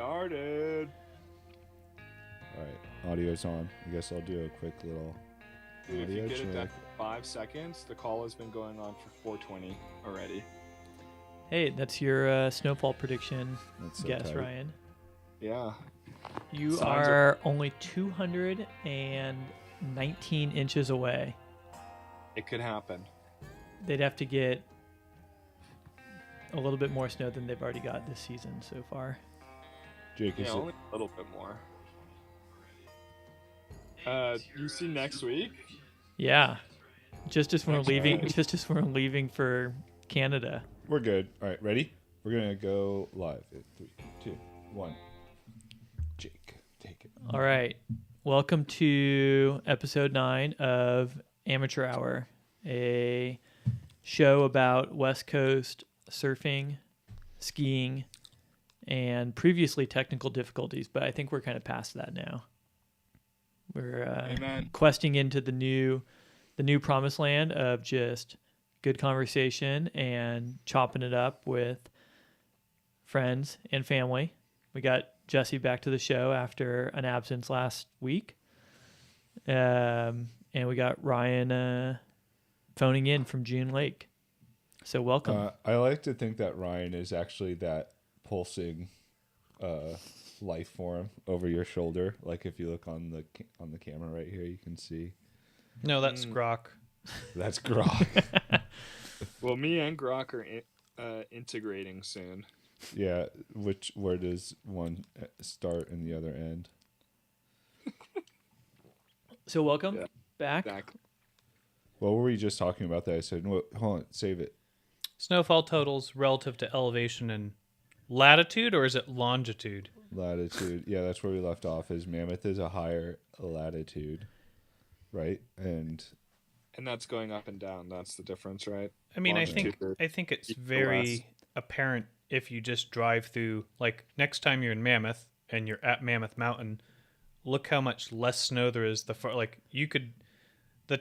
started. All right, audio's on. I guess I'll do a quick little Dude, if you audio get it done check. for 5 seconds, the call has been going on for 420 already. Hey, that's your snowfall prediction That's so guess, tight. Ryan. Yeah. You Signs are only 219 inches away. It could happen. They'd have to get a little bit more snow than they've already got this season so far. Jake, Yeah, is only a little bit more. You see next week? Yeah, just as we're Next leaving, week. just as we're leaving for Canada. we're good. All right, ready? We're gonna go live. 3, 2, 1. Jake, take it. All right, welcome to episode 9 of Amateur Hour, a show about West Coast surfing, skiing, and previously technical difficulties, but I think we're kind of past that now. We're Amen. questing into the new promised land of just good conversation and chopping it up with friends and family. We got Jesse back to the show after an absence last week, and we got Ryan phoning in from June Lake. So welcome. I like to think that Ryan is actually that pulsing life form over your shoulder. Like if you look on the camera right here, you can see. No, that's Grok. That's Grok. Well, me and Grok are integrating soon. Yeah, where does one start and the other end? So welcome Yeah. back. Exactly. What were we just talking about that I said, no, hold on, save it. Snowfall totals relative to elevation and latitude, or is it longitude? Latitude. Yeah, that's where we left off. Is Mammoth is a higher latitude, right? And that's going up and down. That's the difference, right? I mean, Longitude. I think it's East to west. very apparent if you just drive through. Like next time you're in Mammoth and you're at Mammoth Mountain, look how much less snow there is. The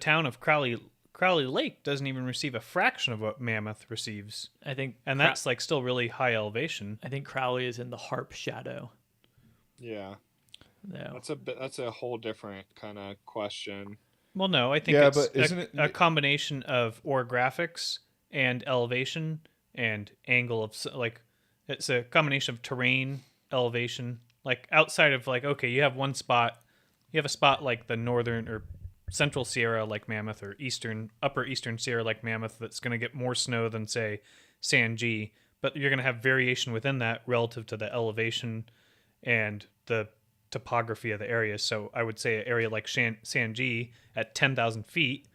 town of Crowley Lake doesn't even receive a fraction of what Mammoth receives, I think, and that's like still really high elevation. I think Crowley is in the Harp shadow. Yeah. No. That's a whole different kind of question. Well, no, I think Yeah, it's but isn't it a combination of orographics and elevation and angle of like it's a combination of terrain, elevation. Like outside of like okay, you have a spot like the northern or central Sierra like Mammoth or upper eastern Sierra like Mammoth that's going to get more snow than say San G, but you're going to have variation within that relative to the elevation and the topography of the area. So I would say an area like San G at 10,000 feet,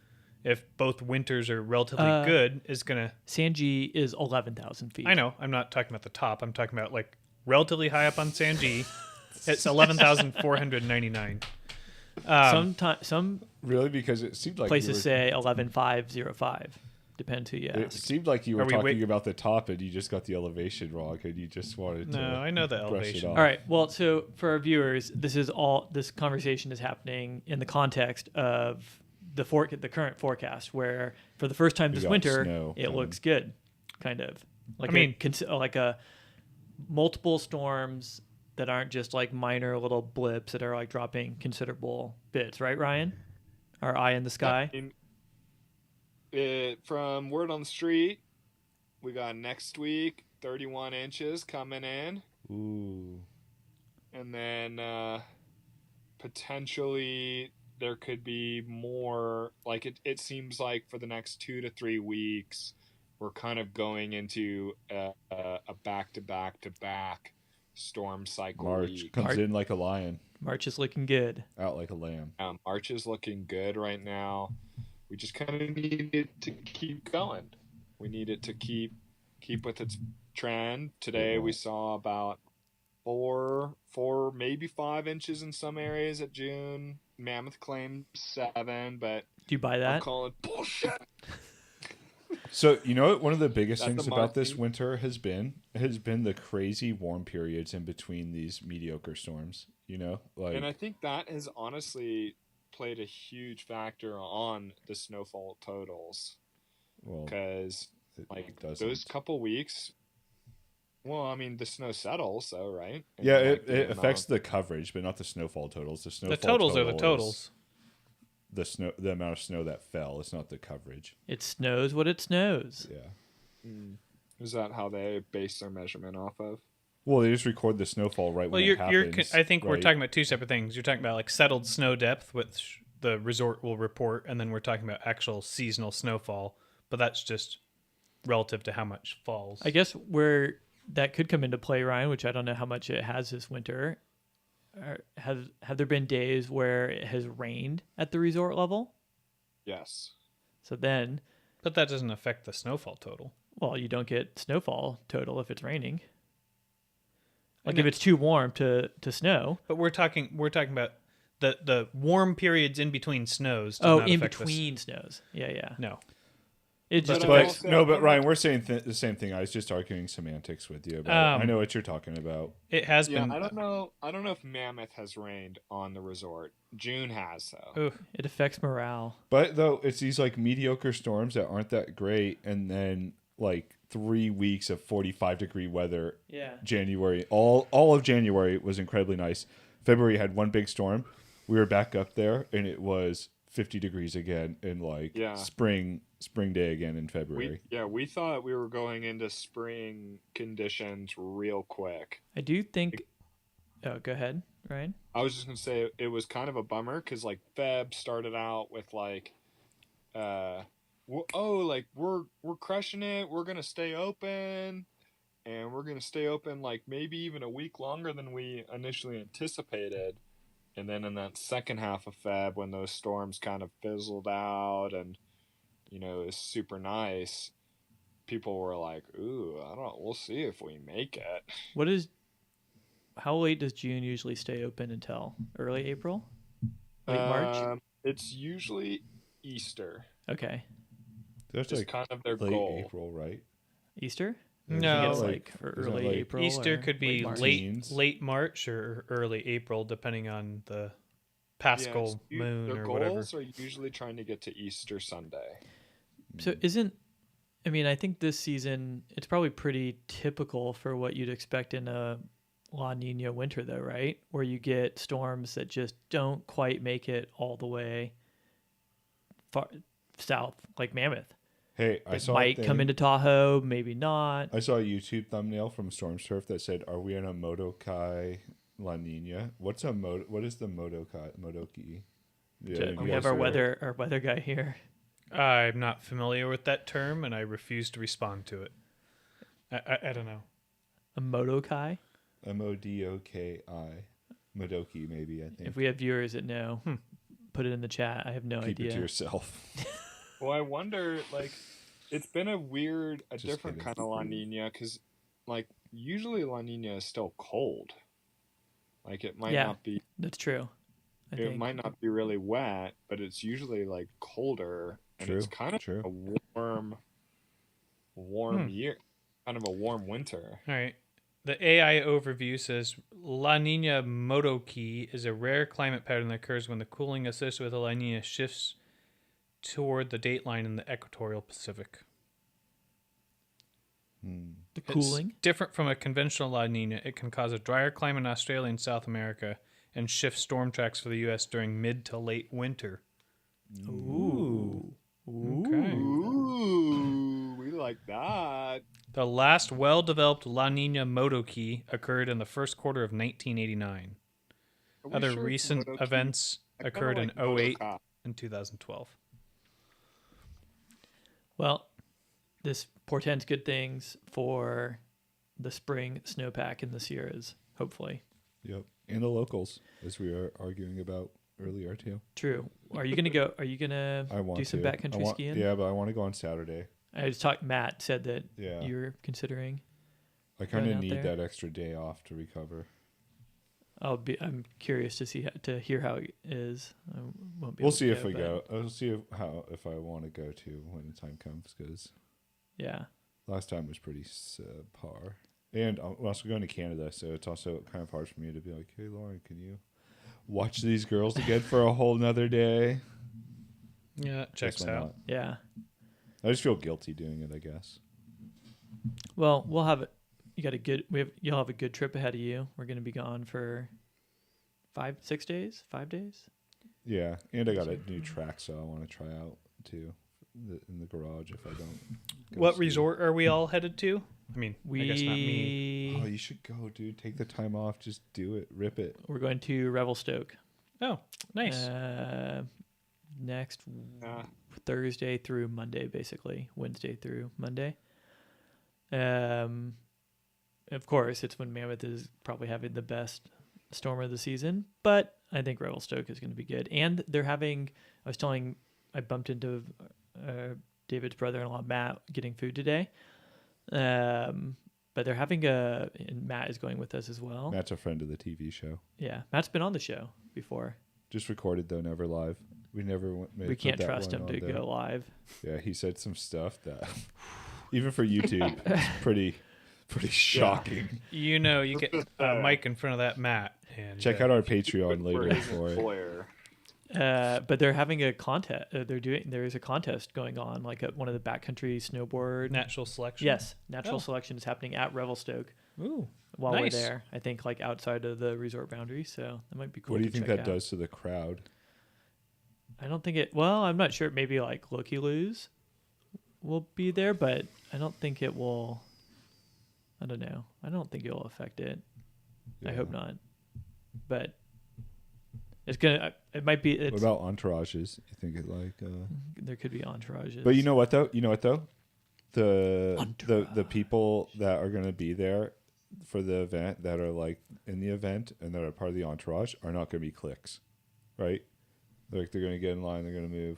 if both winters are relatively good, is going to... San G is 11,000 feet. I know. I'm not talking about the top. I'm talking about like relatively high up on San G. It's 11,499. Some really, because it seemed like places say 11,505. Depends who you it ask. seemed like you were Are we talking about the top and you just got the elevation wrong and you just wanted to. No, I know the brush elevation. it off. All right. Well, so for our viewers, this conversation is happening in the context of the current forecast, where for the first time We this got winter, snow it coming. looks good, kind of. Like I mean- like a multiple storms that aren't just like minor little blips that are like dropping considerable bits, right, Ryan? Our eye in the sky. From word on the street, we got next week 31 inches coming in, Ooh. and then potentially there could be more. Like it seems like for the next 2 to 3 weeks, we're kind of going into a back-to-back storm cycle March week. comes in like a lion, March is looking good. out like a lamb. March is looking good right now. We just kind of need it to keep going. We need it to keep with its trend. Today we saw about 4, maybe 5 inches in some areas at June. Mammoth claimed 7, but Do you buy I'm that? calling bullshit. So you know what one of the biggest That's things the about this marketing. winter has been the crazy warm periods in between these mediocre storms. You know, like And I think that has honestly played a huge factor on the snowfall totals, well, because it like doesn't. those couple weeks, Well, I mean, the snow settles, so right? Yeah, And like the it affects amount. the coverage, but not the snowfall totals. The The snowfall totals are the total is totals. the amount of snow that fell. It's not the coverage. It snows what it snows. Yeah. Mm. Is that how they base their measurement off of? Well, they just record the snowfall right Well, when it happens. I think we're right? talking about two separate things. You're talking about like settled snow depth, which the resort will report, and then we're talking about actual seasonal snowfall. But that's just relative to how much falls. I guess where that could come into play, Ryan, which I don't know how much it has this winter. Have there been days where it has rained at the resort level? Yes. So then, But that doesn't affect the snowfall total. well, you don't get snowfall total if it's raining. I Like know. if it's too warm to snow. But we're talking about the warm periods in between snows. Does Oh, not in affect this. between snows. Yeah, yeah. No, It just But I affects. also- No, but I'm Ryan, not- we're saying the same thing. I was just arguing semantics with you about it. I know what you're talking about. it has Yeah, been. I don't know. I don't know if Mammoth has rained on the resort. June has though. Ooh, It affects morale. But though it's these like mediocre storms that aren't that great, and then like 3 weeks of 45-degree weather. Yeah. January, all of January was incredibly nice. February had one big storm. We were back up there, and it was 50 degrees again in like Yeah. spring day again in February. We thought we were going into spring conditions real quick. I do think. Oh, go ahead, Ryan. I was just gonna say it was kind of a bummer because like Feb started out with like, like we're crushing it. We're gonna stay open, and we're gonna stay open like maybe even a week longer than we initially anticipated. And then in that second half of Feb, when those storms kind of fizzled out, and it's super nice, people were like, "Ooh, I don't. We'll see if we make it." How late does June usually stay open until? Early April? Late March? It's usually Easter. Okay. That's It's like kind of their late goal. April, right? Easter? Isn't No. I it think it's like- like for isn't it early like April. Easter or could be late March. Teens. late March or early April, depending on the Paschal moon their or goals whatever. are usually trying to get to Easter Sunday. So I think this season it's probably pretty typical for what you'd expect in a La Nina winter though, right? Where you get storms that just don't quite make it all the way far south, like Mammoth. Hey, I It saw might come into Tahoe, maybe not. I saw a YouTube thumbnail from Storm Surf that said, "Are we in a Modokai La Nina?" What is the Modoki? Yeah, We you have guys our are- weather guy here. I'm not familiar with that term, and I refuse to respond to it. I don't know. A Modokai. Modoki, Modoki, maybe. I think. If we have viewers that know, put it in the chat. I have no Keep it idea. to yourself. Well, I wonder, like, it's been a Just different kidding. kind of La Nina because, like, usually La Nina is still cold. Like, it might Yeah. not be, That's true. I it think. might not be really wet, but it's usually like colder, and True, it's kind of true. a warm year, kind of a warm winter. All right. The AI overview says La Nina Modoki is a rare climate pattern that occurs when the cooling associated with a La Nina shifts toward the dateline in the equatorial Pacific. The cooling. It's different from a conventional La Nina. It can cause a drier climate in Australia and South America and shift storm tracks for the U.S. during mid to late winter. Ooh. Okay. Ooh, we like that. The last well-developed La Nina Modoki occurred in the first quarter of 1989. Are we Other sure it's recent Modoki? events I kinda occurred like in 08 Modoka. and 2012. Well, this portends good things for the spring snowpack in the Sierras, hopefully. Yep, and the locals, as we were arguing about earlier too. True. Are you gonna go? Are you gonna I want do some to. backcountry skiing? Yeah, but I want to go on Saturday. I was talking. Matt said that Yeah. you're considering. I kind going of out need there? that extra day off to recover. I'm curious to hear how it is. I won't be We'll able see to if we but go. I'll see if I want to go to when the time comes, because Yeah. last time was pretty par. And I'm also going to Canada, so it's also kind of hard for me to be like, "Hey, Lauren, can you watch these girls again for a whole nother day?" Yeah, that checks Guess why out. not? Yeah. I just feel guilty doing it, I guess. Well, we'll have it. you'll have a good trip ahead of you. We're going to be gone for 5 days. Yeah, and I got a new track, so I want to try out too in the garage if I don't. What ski. resort are we all headed to? I mean, I guess not me. Oh, you should go, dude. Take the time off. Just do it. Rip it. We're going to Revelstoke. Oh, nice. Next Yeah. Thursday through Monday, basically Wednesday through Monday. Of course, it's when Mammoth is probably having the best storm of the season, but I think Revelstoke is going to be good. And they're having. I bumped into David's brother-in-law Matt getting food today. But they're having and Matt is going with us as well. Matt's a friend of the TV show. Yeah, Matt's been on the show before. Just recorded though, never live. We never We can't trust him to go live. Yeah, he said some stuff that even for YouTube, it's pretty shocking. You get a mic in front of that mat. And Check out our Patreon later for it. Employer. But they're having a contest. There is a contest going on, like at one of the backcountry snowboard. natural selection. Yes, natural Oh. selection is happening at Revelstoke Ooh. while Nice. we're there. I think like outside of the resort boundary, so that might be cool. What do you to think check that out. does to the crowd? I don't think it. Well, I'm not sure. Maybe like Looky Loos will be there, but I don't think it will. I don't know. I don't think it will affect it. I hope not. But it's gonna. It might be. What It's, about entourages? You think it like? there could be entourages. But you know what though? The people that are going to be there for the event, that are like in the event and that are part of the entourage, are not going to be cliques, right? Like they're going to get in line, they're going to move.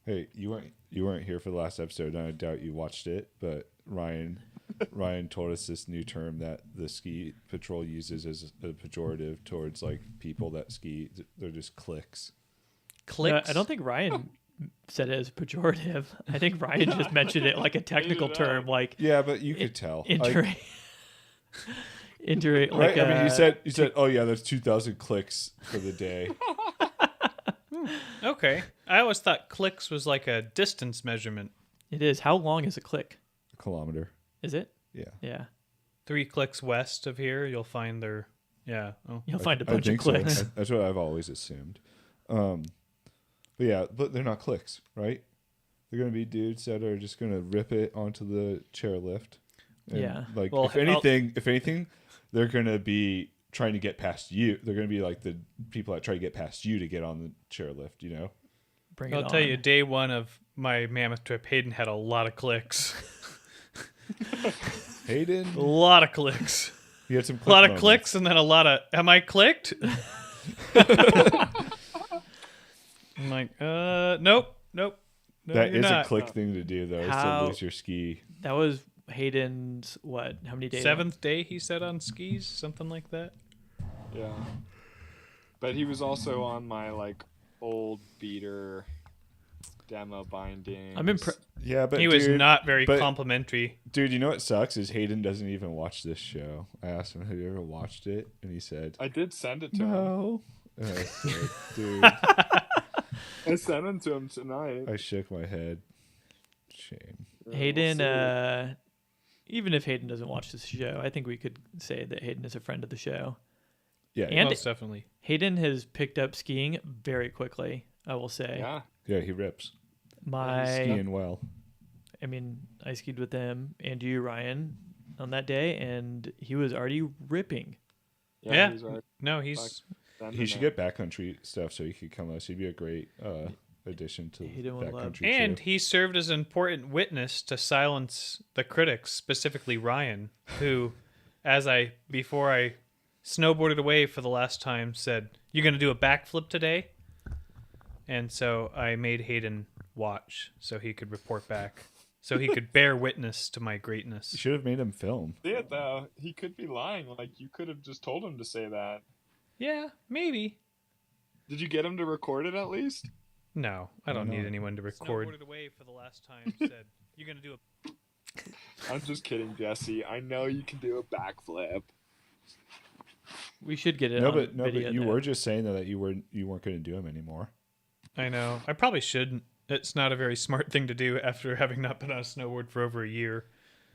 Hey, you weren't here for the last episode, and I doubt you watched it. But Ryan told us this new term that the ski patrol uses as a pejorative towards like people that ski. They're just cliques. Clicks. I don't think Ryan said it as pejorative. I think Ryan just mentioned it like a technical term, like Yeah, but you could tell. entering. Entering, Right? like I mean, you said, oh yeah, there's 2,000 clicks for the day. Okay. I always thought clicks was like a distance measurement. it is. How long is a click? A kilometer. Is it? Yeah. Yeah. 3 clicks west of here, you'll find their. Yeah. Oh. You'll find a I bunch of think so. clicks. That's what I've always assumed. But yeah, but they're not clicks, right? They're gonna be dudes that are just gonna rip it onto the chairlift. And Yeah. Like Well, if anything, they're gonna be trying to get past you. They're gonna be like the people that try to get past you to get on the chairlift. You know. Bring it I'll on. tell you, day one of my mammoth trip, Hayden had a lot of clicks. Hayden, A lot of clicks. you had some A lot of moments. clicks and then a lot of, am I clicked? I'm like, nope. No, That you're is not. a click thing to do, though, is to How- lose your ski. That was Hayden's what? How many days? 7th day, he said, on skis, something like that. Yeah. But he was also on my like old beater demo binding. I'm impressed. Yeah, but He was dude, not very but- complimentary. Dude, you know what sucks is Hayden doesn't even watch this show. I asked him, "Have you ever watched it?" And he said, I did send it to him. "No." And I said, "Dude," I sent it to him tonight. I shook my head. Shame. Hayden, We'll see. even if Hayden doesn't watch this show, I think we could say that Hayden is a friend of the show. Yeah, And- Most definitely. Hayden has picked up skiing very quickly, I will say. Yeah. yeah, he rips. My, Skiing well. I mean, I skied with him and you, Ryan, on that day, and he was already ripping. Yeah. He's right. No, he's He should get backcountry stuff so he could come us. He'd be a great addition to Hayden would love- backcountry. and too. he served as an important witness to silence the critics, specifically Ryan, who, before I snowboarded away for the last time, said, "You're going to do a backflip today?" And so I made Hayden watch so he could report back, so he could bear witness to my greatness. You should have made him film. See it though. He could be lying. Like you could have just told him to say that. Yeah, maybe. Did you get him to record it at least? No, I don't No. need anyone to record. Snowboarded away for the last time, said, "You're going to do a I'm just kidding, Jesse. I know you can do a backflip. We should get it No, on but video. you though. were just saying that you weren't going to do him anymore. I know. I probably shouldn't. It's not a very smart thing to do after having not been on a snowboard for over a year.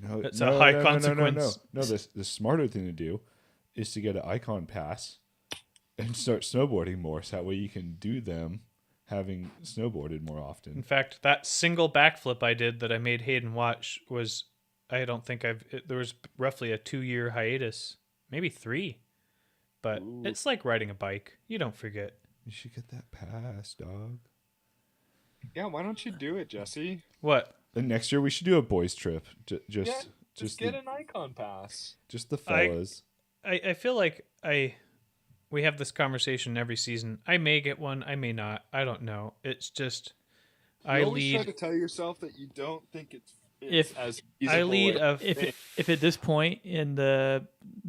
No, It's a high no, consequence. No, the smarter thing to do is to get an icon pass and start snowboarding more. So that way you can do them having snowboarded more In often. fact, that single backflip I did that I made Hayden watch was, there was roughly a 2-year hiatus, maybe 3. But Ooh. it's like riding a bike. You don't forget. You should get that pass, dog. Yeah, why don't you do it, Jesse? What? And next year we should do a boys trip. Just get an icon pass. Just the fellas. I feel like we have this conversation every season. I may get one, I may not. I don't know. It's just You always try to tell yourself that you don't think it's If as I feasible lead as- a if at this point in the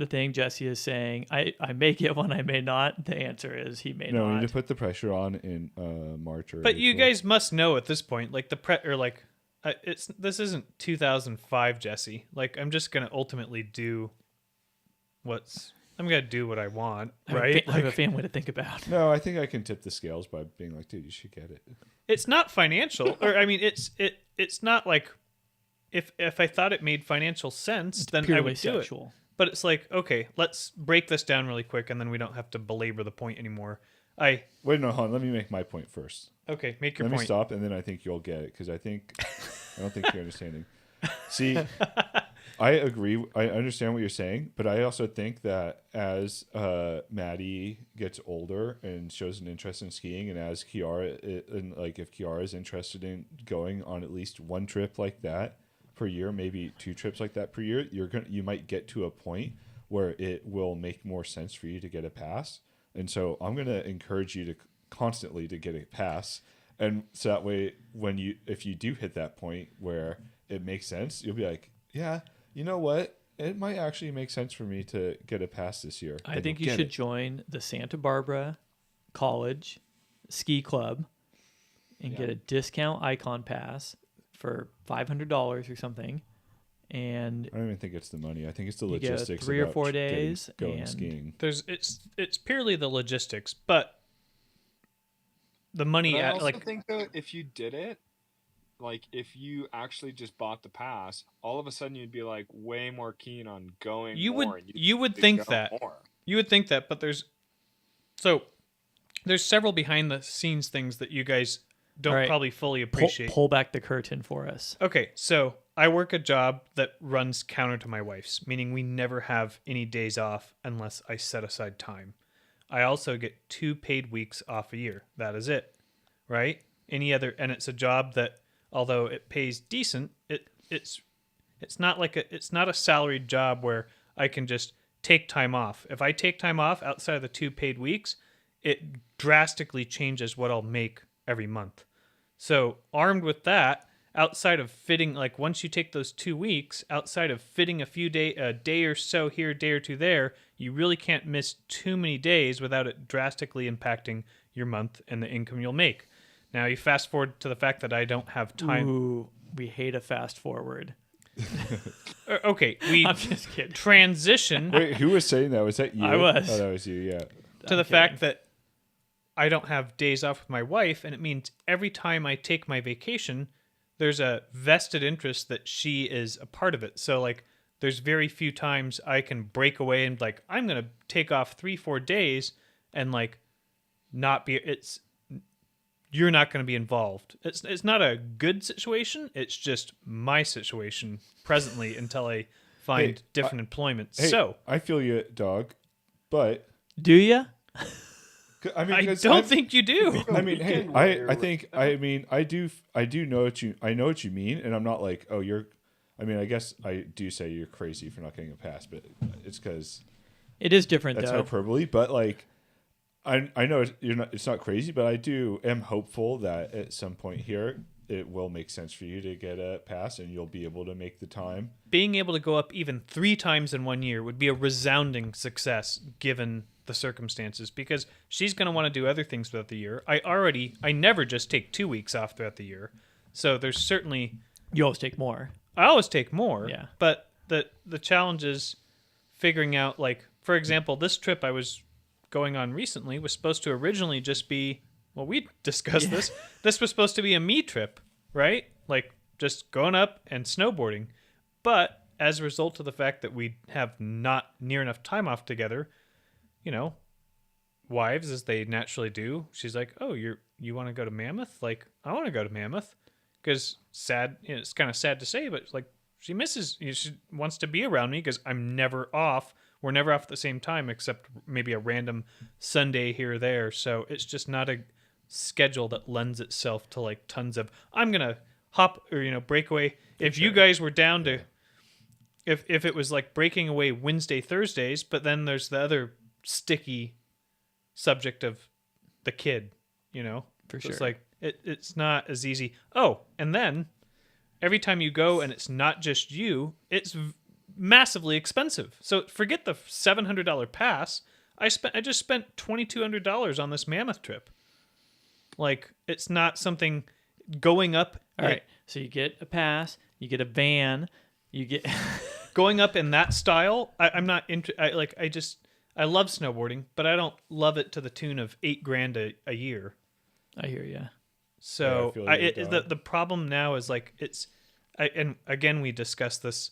thing Jesse is saying, I may get one, I may not, the answer is he may No, we not. need to put the pressure on in March or But you April. guys must know at this point, like this isn't 2005, Jesse. Like I'm just gonna ultimately do I'm gonna do what I want, right? I have a family to think about. No, I think I can tip the scales by being like, dude, you should get it. It's not financial, or I mean, it's not like if I thought it made financial sense, then I Purely would do it. sexual. But it's like, okay, let's break this down really quick, and then we don't have to belabor the point anymore. Wait, no, hold on. Let me make my point first. Okay, make your Let me point. stop, and then I think you'll get it because I don't think you're understanding. See, I agree. I understand what you're saying, but I also think that as Maddie gets older and shows an interest in skiing, and as Kiara, and like if Kiara is interested in going on at least one trip like that per year, maybe 2 trips like that per year, you might get to a point where it will make more sense for you to get a pass. And so I'm going to encourage you to constantly to get a pass. And so that way, if you do hit that point where it makes sense, you'll be like, yeah, you know what? It might actually make sense for me to get a pass this year. I And think you'll you get should it. join the Santa Barbara College Ski Club and get a discount icon pass for $500 or something. And I don't even think it's the money. I think it's the You get logistics. 3 or about 4 getting- days going and- skiing. It's purely the logistics, but the money But I also like think though, if you did it, like if you actually just bought the pass, all of a sudden you'd be like way more keen on going. You more, would- and you would go think that. more. you would think that, but there's several behind the scenes things that you guys don't All right. probably fully appreciate. pull back the curtain for us. Okay, so I work a job that runs counter to my wife's, meaning we never have any days off unless I set aside time. I also get 2 paid weeks off a year. That is it, right? And it's a job that, although it pays decent, it's not it's not a salaried job where I can just take time off. If I take time off outside of the 2 paid weeks, it drastically changes what I'll make every month. So armed with that, outside of fitting, like once you take those 2 weeks, outside of fitting a day or so here, day or two there, you really can't miss too many days without it drastically impacting your month and the income you'll make. Now you fast forward to the fact that I don't have time. Ooh, we hate a fast forward. Okay, we I'm just kidding. transition Wait, who was saying that? Was that you? I was. Oh, that was you. Yeah. to the fact that I don't have days off with my wife, and it means every time I take my vacation, there's a vested interest that she is a part of it. So like there's very few times I can break away and like I'm going to take off 3-4 days and like not be you're not going to be involved. It's not a good situation. It's just my situation presently until I find Hey, different employment. Hey, So I feel you, dog. But Do you? I mean, I 'cause don't I'm- think you do. I mean, hey, Weekend warrior I think, I mean, I do know I know what you mean, and I'm not like, oh, I mean, I guess I do say you're crazy for not getting a pass, but it's because It is different that's though. hyperbole. But like, I know it's not crazy, but I am hopeful that at some point here it will make sense for you to get a pass, and you'll be able to make the time. Being able to go up even 3 times in 1 year would be a resounding success given the circumstances, because she's going to want to do other things throughout the year. I never just take 2 weeks off throughout the year. So there's certainly, You always take more. I always take more. Yeah. But the challenge is figuring out, like, for example, this trip I was going on recently was supposed to originally just be, well, we discussed this. This was supposed to be a me trip, right? Like just going up and snowboarding. But as a result of the fact that we have not near enough time off together, you know, wives, as they naturally do, she's like, "Oh, you want to go to Mammoth? Like, I want to go to Mammoth." Because sad, it's kind of sad to say, but like she misses, she wants to be around me because I'm never off. We're never off at the same time, except maybe a random Sunday here or there. So it's just not a schedule that lends itself to like tons of I'm gonna hop or break away. If you guys were down to, if it was like breaking away Wednesday Thursdays, but then there's the other sticky subject of the kid, For So sure. it's like it's not as easy. Oh, and then every time you go and it's not just you, it's massively expensive. So forget the $700 pass. I just spent $2,200 on this Mammoth trip. Like, it's not something going up. All right. So you get a pass, you get a van, you get Going up in that style. I'm not into. I love snowboarding, but I don't love it to the tune of $8,000 a year. I hear you. So Yeah, I feel you, dog. the problem now is like and again we discussed this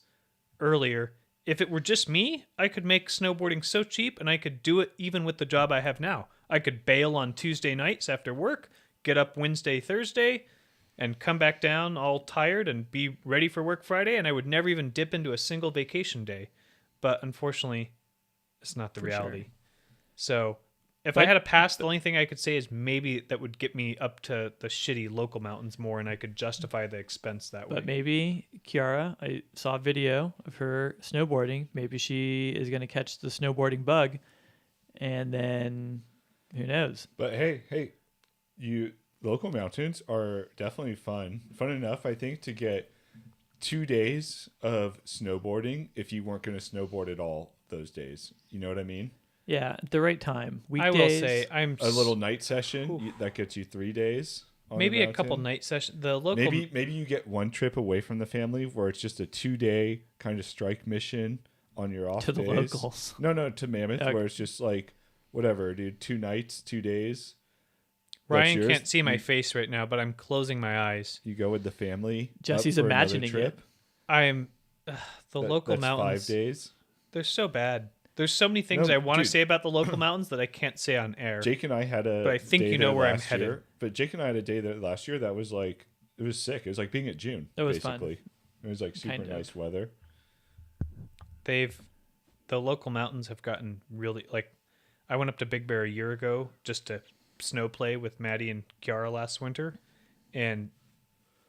earlier. If it were just me, I could make snowboarding so cheap, and I could do it even with the job I have now. I could bail on Tuesday nights after work, get up Wednesday, Thursday, and come back down all tired and be ready for work Friday, and I would never even dip into a single vacation day. But unfortunately, it's not the For reality. sure. So if But- I had a pass, the only thing I could say is maybe that would get me up to the shitty local mountains more, and I could justify the expense that way. But maybe Kiara, I saw a video of her snowboarding. Maybe she is going to catch the snowboarding bug, and then who knows? But hey, local mountains are definitely fun. Fun enough, I think, to get 2 days of snowboarding if you weren't going to snowboard at all those days. You know what I mean? Yeah, at the right time. I Weekdays. will say A little night session that gets you 3 days. On maybe the a couple mountain. night sessions. The local Maybe you get one trip away from the family where it's just a 2-day kind of strike mission on your off to the days. locals. No, to Mammoth, Okay. where it's just like whatever, dude. 2 nights, 2 days. That's Ryan yours. can't see my face right now, but I'm closing my eyes. You go with the family. Jesse's up for another imagining trip. I'm the local That's mountains. 5 days. They're so bad. There's so many things No, I want to dude. say about the local mountains that I can't say on air. Jake and I had a. But I think day you know there where I'm last headed. year. But Jake and I had a day there last year that was like it was sick. It was like being at June. It was fun. basically. It was like super Kind of. nice weather. The local mountains have gotten really like. I went up to Big Bear a year ago just to snow play with Maddie and Kiara last winter, and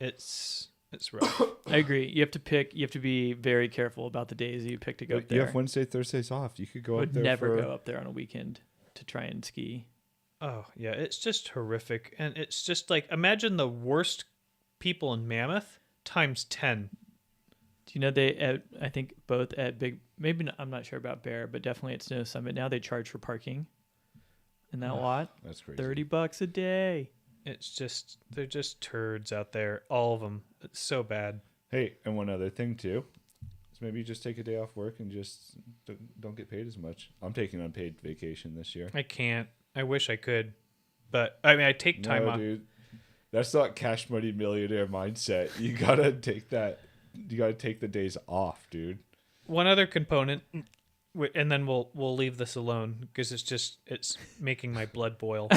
it's rough. I agree. You have to be very careful about the days that you pick to go up there. You have Wednesday, Thursdays off. You could go I up would there never for. go up there on a weekend to try and ski. Oh yeah, it's just horrific, and it's just like imagine the worst people in Mammoth times 10. Do you know I think both at maybe not, I'm not sure about Bear, but definitely at Snow Summit now they charge for parking in that lot. That's crazy. $30 a day. It's just they're just turds out there, all of them. It's so bad. Hey, and one other thing too, is maybe you just take a day off work and just don't get paid as much. I'm taking unpaid vacation this year. I can't. I wish I could, but I mean I take time No, off. dude, that's not cash money millionaire mindset. You gotta take that. You gotta take the days off, dude. One other component, and then we'll leave this alone because it's making my blood boil.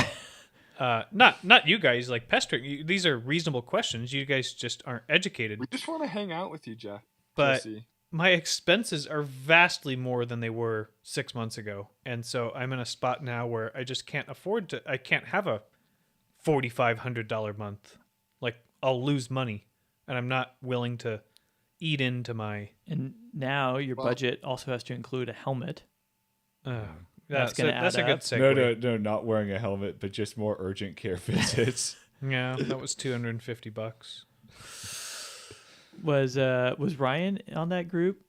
Not you guys like pestering. These are reasonable questions. You guys just aren't educated. We just want to hang out with you, Jeff. But Jesse. my expenses are vastly more than they were 6 months ago, and so I'm in a spot now where I just can't afford to. I can't have a $4,500 month. Like I'll lose money, and I'm not willing to eat into my. And now your Well- budget also has to include a helmet. That's gonna that's a add good up. segue. No, not wearing a helmet, but just more urgent care visits. Yeah, that was $250. Was Ryan on that group?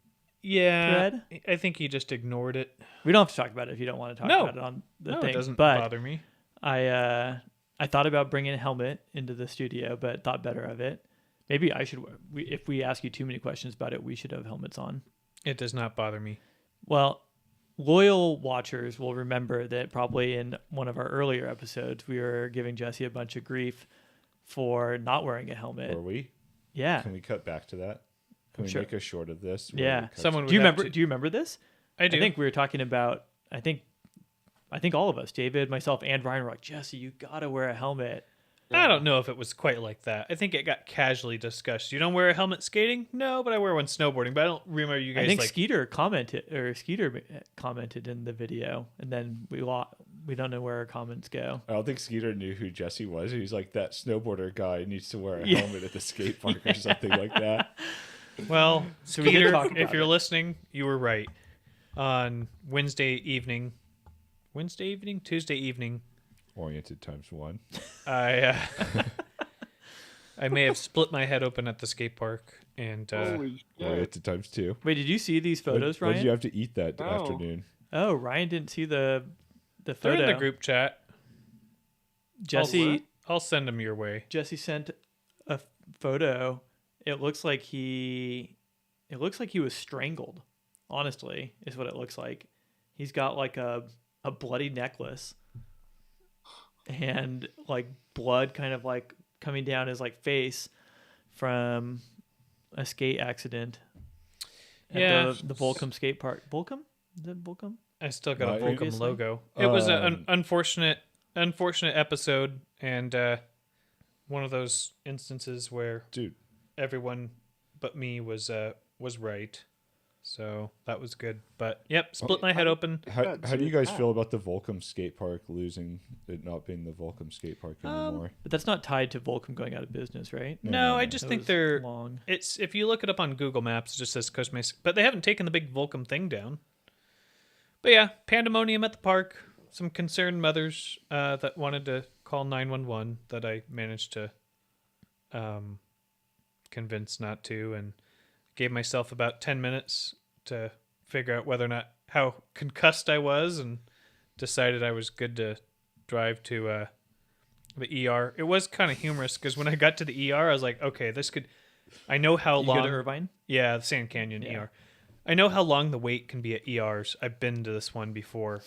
Yeah, Thread? I think he just ignored it. We don't have to talk about it if you don't want to talk No. about it on the No, thing. it doesn't but bother me. I thought about bringing a helmet into the studio, but thought better of it. Maybe I should. If we ask you too many questions about it, we should have helmets on. It does not bother me. Well, loyal watchers will remember that probably in one of our earlier episodes, we were giving Jesse a bunch of grief for not wearing a helmet. Are we? Yeah. Can we cut back to that? Can we sure. make a short of this? where Yeah. we cut- Someone would Do you have remember? to- Do you remember this? I do. I think we were talking about. I think all of us, David, myself, and Ryan, were like, Jesse, you gotta wear a helmet. I don't know if it was quite like that. I think it got casually discussed. You don't wear a helmet skating? No, but I wear one snowboarding. But I don't remember you guys I think like. Skeeter commented in the video, and then we don't know where our comments go. I don't think Skeeter knew who Jesse was. He was like, that snowboarder guy needs to wear a Yeah. helmet at the skate park or something like that. Well, So we did Skeeter, talk if about you're it. listening, you were right. On Tuesday evening, Oriented times one. I I may have split my head open at the skate park, and Holy shit. Oriented times two. Wait, did you see these photos, What did Ryan? you have to eat that No. afternoon? Oh, Ryan didn't see the they're photo. in the group chat. Jesse I'll send them your way. sent a photo. It looks like he was strangled. Honestly, is what it looks like. He's got like a bloody necklace and like blood kind of like coming down his like face from a skate accident at Yeah. the Volcom skate park. Volcom? Is that Volcom? I still got a Right. Volcom Previously? logo. It was an Um, unfortunate episode, and one of those instances where Dude, everyone but me was right. So that was good. But yep, split my head open. how That's do you it. guys feel about the Volcom skate park losing it not being the Volcom skate park anymore? But that's not tied to Volcom going out of business, right? No, I no. just That think was they're long. it's if you look it up on Google Maps, it just says Coast Mesa, but they haven't taken the big Volcom thing down. But yeah, pandemonium at the park. Some concerned mothers that wanted to call 911 that I managed to convince not to, and gave myself about 10 minutes to figure out whether or not how concussed I was, and decided I was good to drive to the ER. It was kind of humorous because when I got to the ER, I was like, okay, this could. I know how You go long. to Irvine? Yeah, the Sand Canyon Yeah. ER. I know how long the wait can be at ERs. I've been to this one before.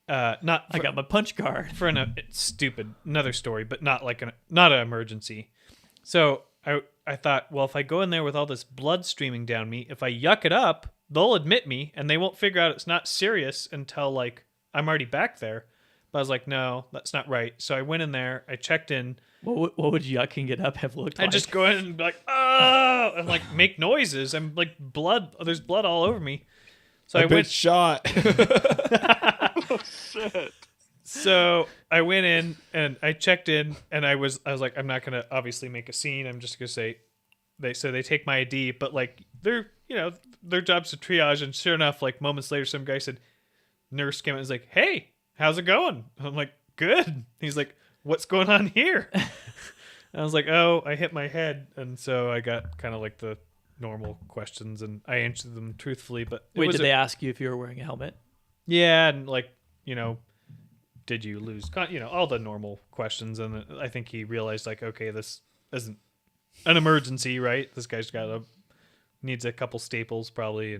Not I got my punch card. for it's stupid, another story, but not like not an emergency. So I thought, well, if I go in there with all this blood streaming down me, if I yuck it up, they'll admit me and they won't figure out it's not serious until like I'm already back there. But I was like, no, that's not right. So I went in there, I checked in. What would yucking it up have looked I like? just go in and be like, oh, and like make noises. I'm like blood. There's blood all over me. So I I've been went. shot. Shit. So I went in and I checked in, and I was like, I'm not gonna obviously make a scene. I'm just gonna say they take my ID, but like their job's to triage, and sure enough, like moments later, some guy said, nurse came in and was like, hey, how's it going? I'm like, good. He's like, what's going on here? I was like, oh, I hit my head, and so I got kind of like the normal questions, and I answered them truthfully. But it Wait, was did they ask you if you were wearing a helmet? yeah, and like, did you lose? All the normal questions, and I think he realized like, okay, this isn't an emergency, right? This guy's needs a couple staples probably,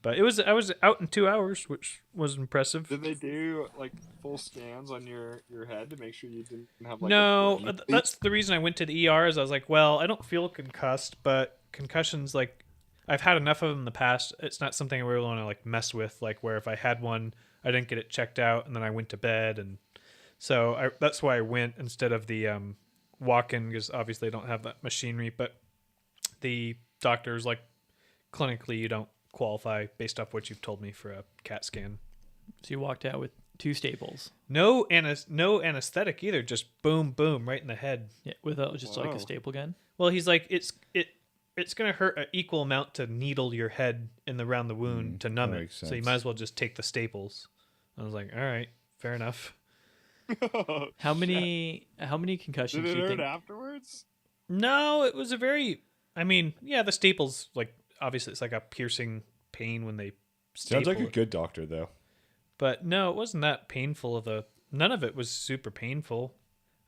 but I was out in 2 hours, which was impressive. Did they do like full scans on your head to make sure you didn't have like No, a that's the reason I went to the ER. Is I was like, well, I don't feel concussed, but concussions, like I've had enough of them in the past. It's not something I really want to like mess with. Like where if I had one, I didn't get it checked out, and then I went to bed, and so that's why I went instead of the walk-in, because obviously I don't have that machinery. But the doctor's like, clinically, you don't qualify based off what you've told me for a CAT scan. So you walked out with 2 staples. No anesthetic either. Just boom, boom, right in the head. Yeah, with just like Whoa. a staple gun. Well, he's like, it's gonna hurt an equal amount to needle your head around the wound to numb that it. makes So you sense. might as well just take the staples. I was like, all right, fair enough. How many concussions Did it do you hurt think? afterwards? No, it was the staples, like obviously it's like a piercing pain when they staple Sounds like a it. good doctor though. But no, it wasn't that painful none of it was super painful.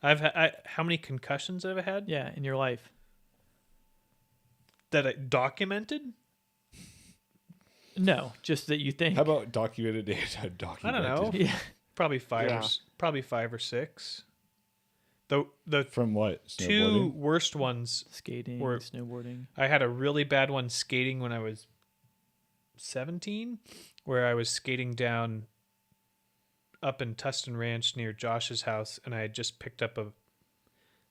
How many concussions have I had Yeah, in your life. that I documented? No, just that you think. How about documented and I undocumented? don't know. Yeah. Probably five Yeah. probably 5 or 6. The From what? two Snowboarding? worst ones. Skating, Or- snowboarding. I had a really bad one skating when I was 17, where I was skating down up in Tustin Ranch near Josh's house, and I had just picked up a.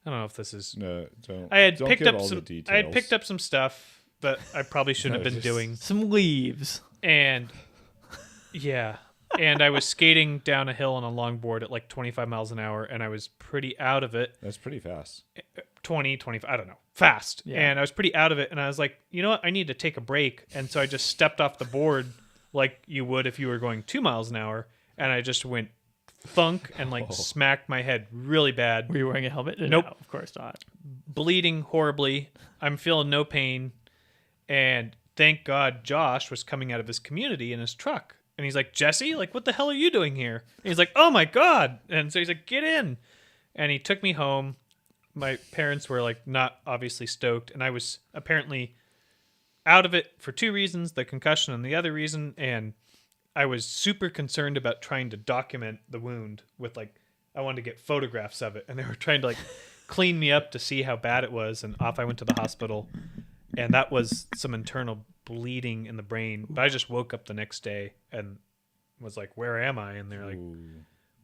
I don't know if this is. No, don't. I had don't picked give up all some. the details. I had picked up some stuff that I probably shouldn't No, have been just- doing, Some leaves. and yeah, and I was skating down a hill on a longboard at like 25 miles an hour, and I was pretty out of it. That's pretty fast. 20, 25, I don't know, fast. Yeah. And I was pretty out of it. And I was like, you know what? I need to take a break. And so I just stepped off the board like you would if you were going 2 miles an hour. And I just went thunk and like smacked my head really bad, Were you wearing a helmet? Nope. No, of course not. bleeding horribly. I'm feeling no pain. And thank God Josh was coming out of his community in his truck. And he's like, Jesse, like, what the hell are you doing here? And he's like, oh my God. And so he's like, get in. And he took me home. My parents were like not obviously stoked, and I was apparently out of it for two reasons, the concussion and the other reason, and I was super concerned about trying to document the wound with like I wanted to get photographs of it, and they were trying to like clean me up to see how bad it was, and off I went to the hospital, and that was some internal bleeding in the brain. But I just woke up the next day and was like, where am I? And they're like, Ooh.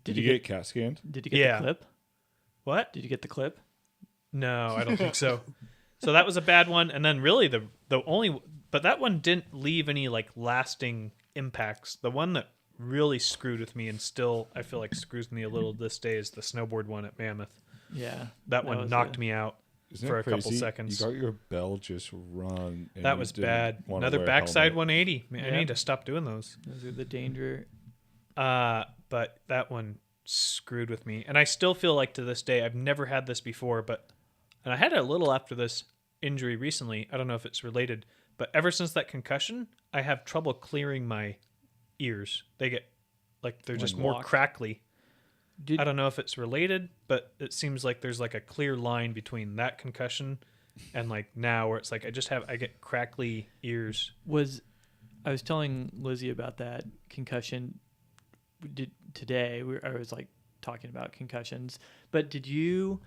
Did Did you you get CAT scanned? Did you get Yeah. the clip? what? Did you get the clip? No, I don't think so. So that was a bad one, and then really the only, but that one didn't leave any like lasting impacts. The one that really screwed with me and still I feel like screws me a little this day is the snowboard one at Mammoth. Yeah. That one was knocked me out Isn't for that a couple crazy? seconds. You got your bell just run. And That you was didn't bad. wanna Another wear a backside helmet. 180. Man, I Yep. need to stop doing those. Those are the danger. But that one screwed with me, and I still feel like to this day I've never had this before, but and I had it a little after this injury recently. I don't know if it's related, but ever since that concussion, I have trouble clearing my ears. They get like they're just When more locked. crackly. Did, I don't know if it's related, but it seems like there's like a clear line between that concussion and like now where it's like I get crackly ears. I was telling Lizzie about that concussion today. I was like talking about concussions, but did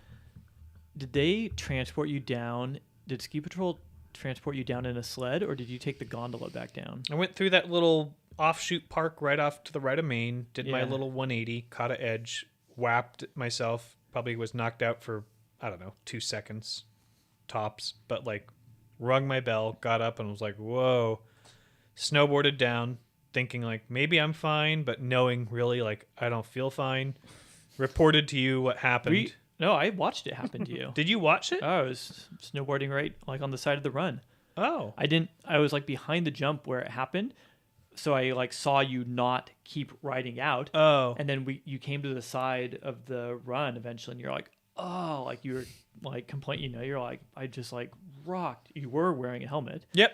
they transport you down? Did Ski Patrol transport you down in a sled, or did you take the gondola back down? I went through that little offshoot park right off to the right of Maine, did my Yeah. little 180, caught an edge, whapped myself, probably was knocked out for, I don't know, 2 seconds tops, but like rung my bell, got up and was like, whoa, snowboarded down, thinking like maybe I'm fine, but knowing really like I don't feel fine. Reported to you what happened. No, I watched it happen to you. Did you watch it? I was snowboarding right like on the side of the run. Oh. I was like behind the jump where it happened. So I like saw you not keep riding out. Oh. And then you came to the side of the run eventually and you're like, oh, like you were like you're like, I just like rocked. You were wearing a helmet. Yep.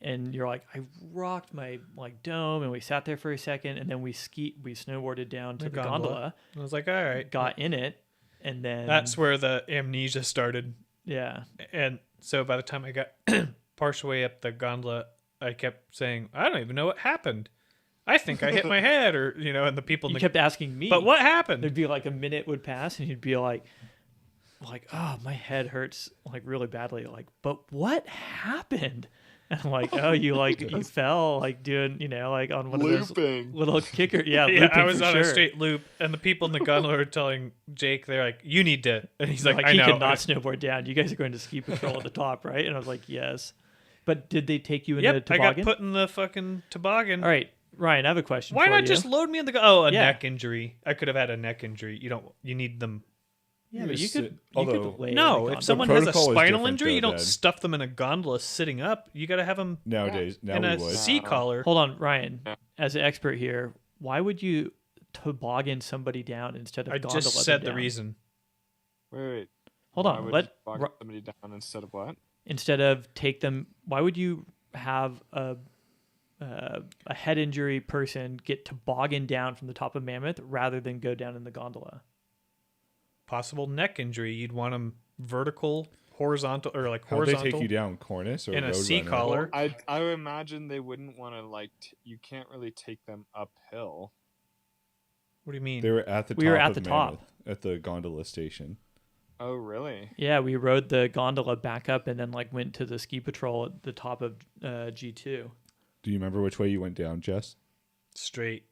And you're like, I rocked my like dome, and we sat there for a second, and then we snowboarded down to the gondola, I was like, all right. got in it, and then That's where the amnesia started. yeah. And so by the time I got partial way up the gondola, I kept saying, I don't even know what happened. I think I hit my head, or, and the people in You the kept asking me, But what happened? There'd be like a minute would pass, and you'd be like, oh, my head hurts like really badly. Like, but what happened? And I'm like, oh, you fell like doing, like on one of Looping. those little kicker. Yeah, Yeah, looping I was for on sure. a straight loop, and the people in the gondola were telling Jake, they're like, you need to, and he's like, I he know. cannot snowboard down. You guys are going to ski patrol at the top, right? And I was like, yes. But did they take you in a Yep, I toboggan? got put in the fucking toboggan. All right, Ryan, I have a question Why for not you. just load me in the a Yeah. neck injury? I could have had a neck injury. You need them. Yeah, but you Just could. sit- You although- could lay in No, the if gondola. someone has a protocol is spinal different, injury, you though, don't Dad. stuff them in a gondola sitting up. You got to have them Nowadays, in now a we would. C collar. Hold on, Ryan, as an expert here, why would you toboggan somebody down instead of I gondola just them said the down? reason. Wait. Hold Why on, would let you bog somebody down instead of what? instead of take them. Why would you have a head injury person get toboggan down from the top of Mammoth rather than go down in the gondola? Possible neck injury. You'd want them vertical, horizontal, or like How horizontal. they take you down, Cornice or in a Roadrunner? C collar. I would imagine they wouldn't want to you can't really take them uphill. What do you mean? They were at the top. We were at of the top. Mammoth, at the gondola station. Oh, really? Yeah, we rode the gondola back up and then like went to the ski patrol at the top of G2. Do you remember which way you went down, Jess? Straight.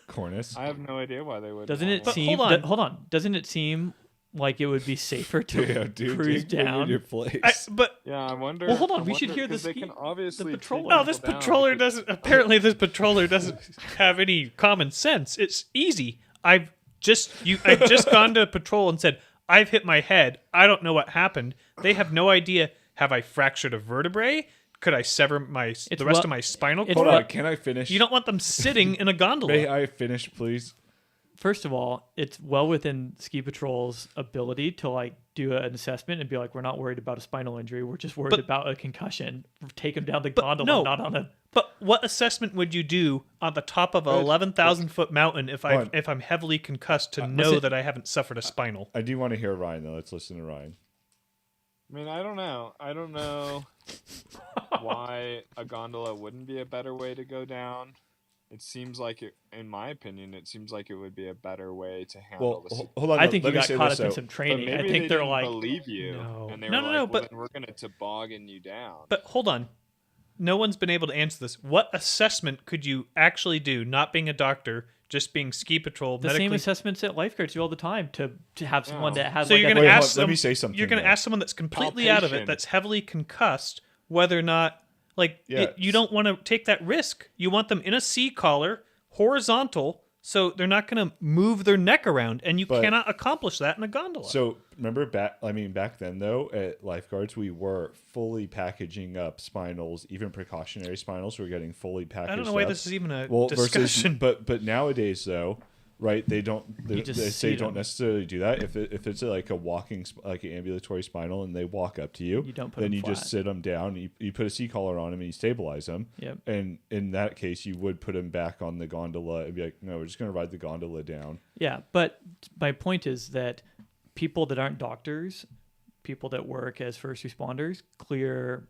Cornice. I have no idea why they would. Doesn't it But seem? hold on. Hold on. Doesn't it seem like it would be safer to Yeah, dude, cruise take me in down? your place. But Yeah, I wonder. Well, hold on, I we should wonder- hear the 'cause they ski- can obviously the patroller. take no, this people down patroller because- doesn't. Apparently, this patroller doesn't have any common sense. It's easy. I've just gone to patrol and said I've hit my head. I don't know what happened. They have no idea. Have I fractured a vertebrae? Could I sever the rest of my spinal it's cord? Hold on, what- can I finish? You don't want them sitting in a gondola. May I finish, please? First of all, it's well within ski patrol's ability to like do an assessment and be like, we're not worried about a spinal injury. We're just worried But- about a concussion. Take them down the But gondola, no. not on a. But what assessment would you do on the top of a But- 11,000-foot mountain if Hold on. if I'm heavily concussed to know listen- that I haven't suffered a spinal? I do want to hear Ryan, though. Let's listen to Ryan. I mean, I don't know. I don't know why a gondola wouldn't be a better way to go down. It seems like it, in my opinion, it seems like it would be a better way to handle Well, the situation. hold on. I think let you me got say caught this, up in though. some But training. maybe I they think they're didn't like, believe you, No. and they No, were no, no, like, well, but- then we're going to toboggan you down. But hold on. No one's been able to answer this. What assessment could you actually do, not being a doctor, just being ski patrol, the medically? same assessments that lifeguards do all the time to have someone Yeah. that has So like you're a- going to Wait, hold ask on, let them, me say something, You're going to though. ask someone that's completely out of it, Palpation. that's heavily concussed, whether or not, like, Yeah. you don't want to take that risk. You want them in a sea collar, horizontal, so they're not going to move their neck around, and you But- cannot accomplish that in a gondola. So remember back then though at lifeguards we were fully packaging up spinals, even precautionary spinals were getting fully packaged. I don't know why up. this is even a versus discussion. but nowadays though, right? They just they see say don't them. necessarily do that. If it's like a walking like an ambulatory spinal and they walk up to you, You don't put then them you flat. just sit them down. You put a C collar on them and you stabilize them. Yep. And in that case, you would put them back on the gondola and be like, no, we're just going to ride the gondola down. Yeah, but my point is that people that aren't doctors, people that work as first responders, clear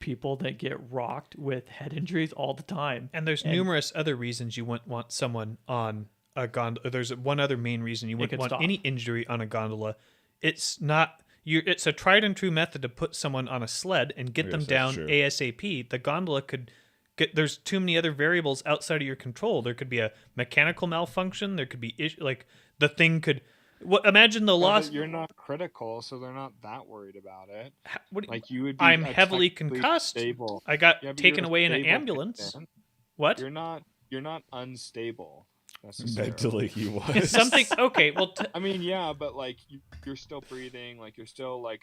people that get rocked with head injuries all the time. And there's numerous other reasons you wouldn't want someone on a gondola. There's one other main reason you wouldn't could want stop. any injury on a gondola. It's not it's a tried and true method to put someone on a sled and get I them guess down that's true. ASAP. The gondola could get there's too many other variables outside of your control. There could be a mechanical malfunction. There could be like the thing could. Imagine the Yeah, but loss. you're not critical, so they're not that worried about it. What, Like you would be. I'm a heavily technically concussed. Stable. I got Yeah, but taken you're a away in an stable ambulance. patient. What? You're not unstable necessarily. Mentally, he was. It's something. Okay, well, I mean, yeah, but like you're still breathing, like you're still like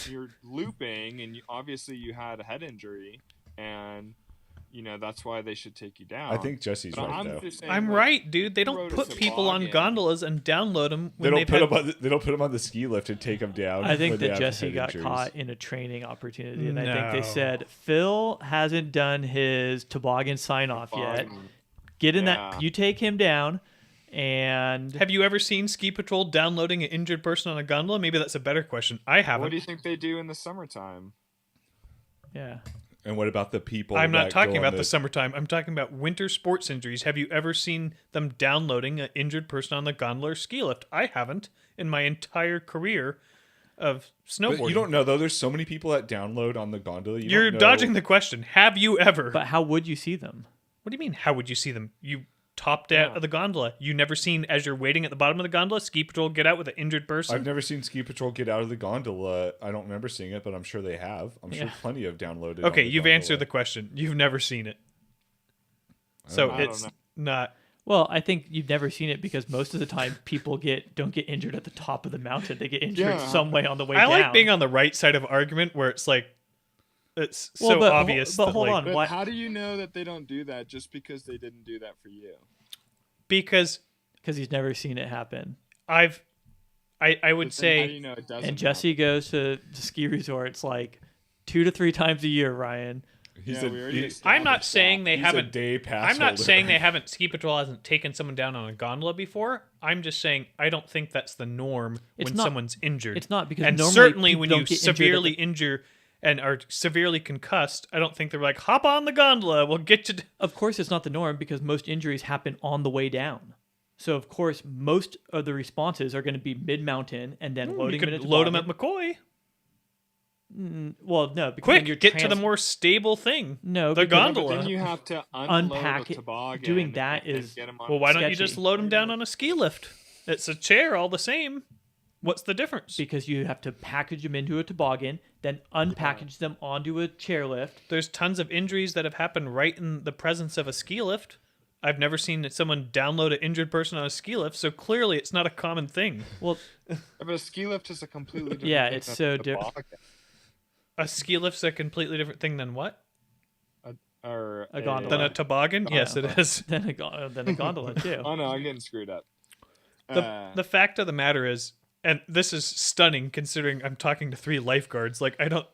you're looping, and obviously you had a head injury, and that's why they should take you down. I think Jesse's But right I'm though. just saying, I'm like, right, dude. They you don't rode a put people on toboggan. gondolas and download them They when don't they've put had. them on. They don't put them on the ski lift and take them down. I think when they that have Jesse head got injuries. caught in a training opportunity, and I think they No. said Phil hasn't done his toboggan sign off yet. Toboggan. Get in Yeah. that. You take him down, and Have you ever seen Ski Patrol downloading an injured person on a gondola? Maybe that's a better question. I What haven't. do you think they do in the summertime? yeah, And what about the people? I'm not that talking go on about the summertime. I'm talking about winter sports injuries. Have you ever seen them downloading an injured person on the gondola or ski lift? I haven't in my entire career of snowboarding. But you don't know though. There's so many people that download on the gondola. You're don't know. dodging the question. Have you ever? but how would you see them? What do you mean? How would you see them? You topped out of the gondola. You never seen as you're waiting at the bottom of the gondola, Ski Patrol get out with an injured person. I've never seen Ski Patrol get out of the gondola. I don't remember seeing it, but I'm sure they have. I'm sure Yeah. plenty have downloaded. Okay, on the you've gondola. answered the question. You've never seen it. So I don't it's know. not. Well, I think you've never seen it because most of the time people don't get injured at the top of the mountain. They get injured Yeah. some way on the way I down. like being on the right side of argument where it's like it's Well, so but- obvious. but that, hold like, on. But Why- how do you know that they don't do that just because they didn't do that for you? because because he's never seen it happen. I would But then how do say you know it doesn't And Jesse happen? goes to ski resorts like 2 to 3 times a year, Ryan. He's Yeah, a, we already he- established I'm not that. saying they he's a haven't. day pass I'm not holder. saying they haven't. Ski Patrol hasn't taken someone down on a gondola before. I'm just saying I don't think that's the norm It's when not- someone's injured. It's not because and normally certainly people when don't you get injured at severely the- injure and are severely concussed, I don't think they're like hop on the gondola. We'll get you. Of course, it's not the norm because most injuries happen on the way down. So of course, most of the responses are going to be mid-mountain and then You loading them could into load them at toboggan. McCoy. Well, no, because Quick, then you're get to the more stable thing. No, the because- Yeah, but gondola. then you have to unload Unpack a it. toboggan. Doing that and then is- get 'em on Well, why don't you sketchy. just load them down on a ski lift? It's a chair all the same. What's the difference? because you have to package them into a toboggan, then unpackage them onto a chairlift. There's tons of injuries that have happened right in the presence of a ski lift. I've never seen someone download an injured person on a ski lift, so clearly it's not a common thing. Well, Yeah, but a ski lift is a completely different Yeah, thing it's than so a different. toboggan. A ski lift's a completely different thing than what? Or A gondola. Than a toboggan? Yes, it is. then a gondola too. Oh no, I'm getting screwed up. The fact of the matter is, and this is stunning considering I'm talking to 3 lifeguards. Like I don't,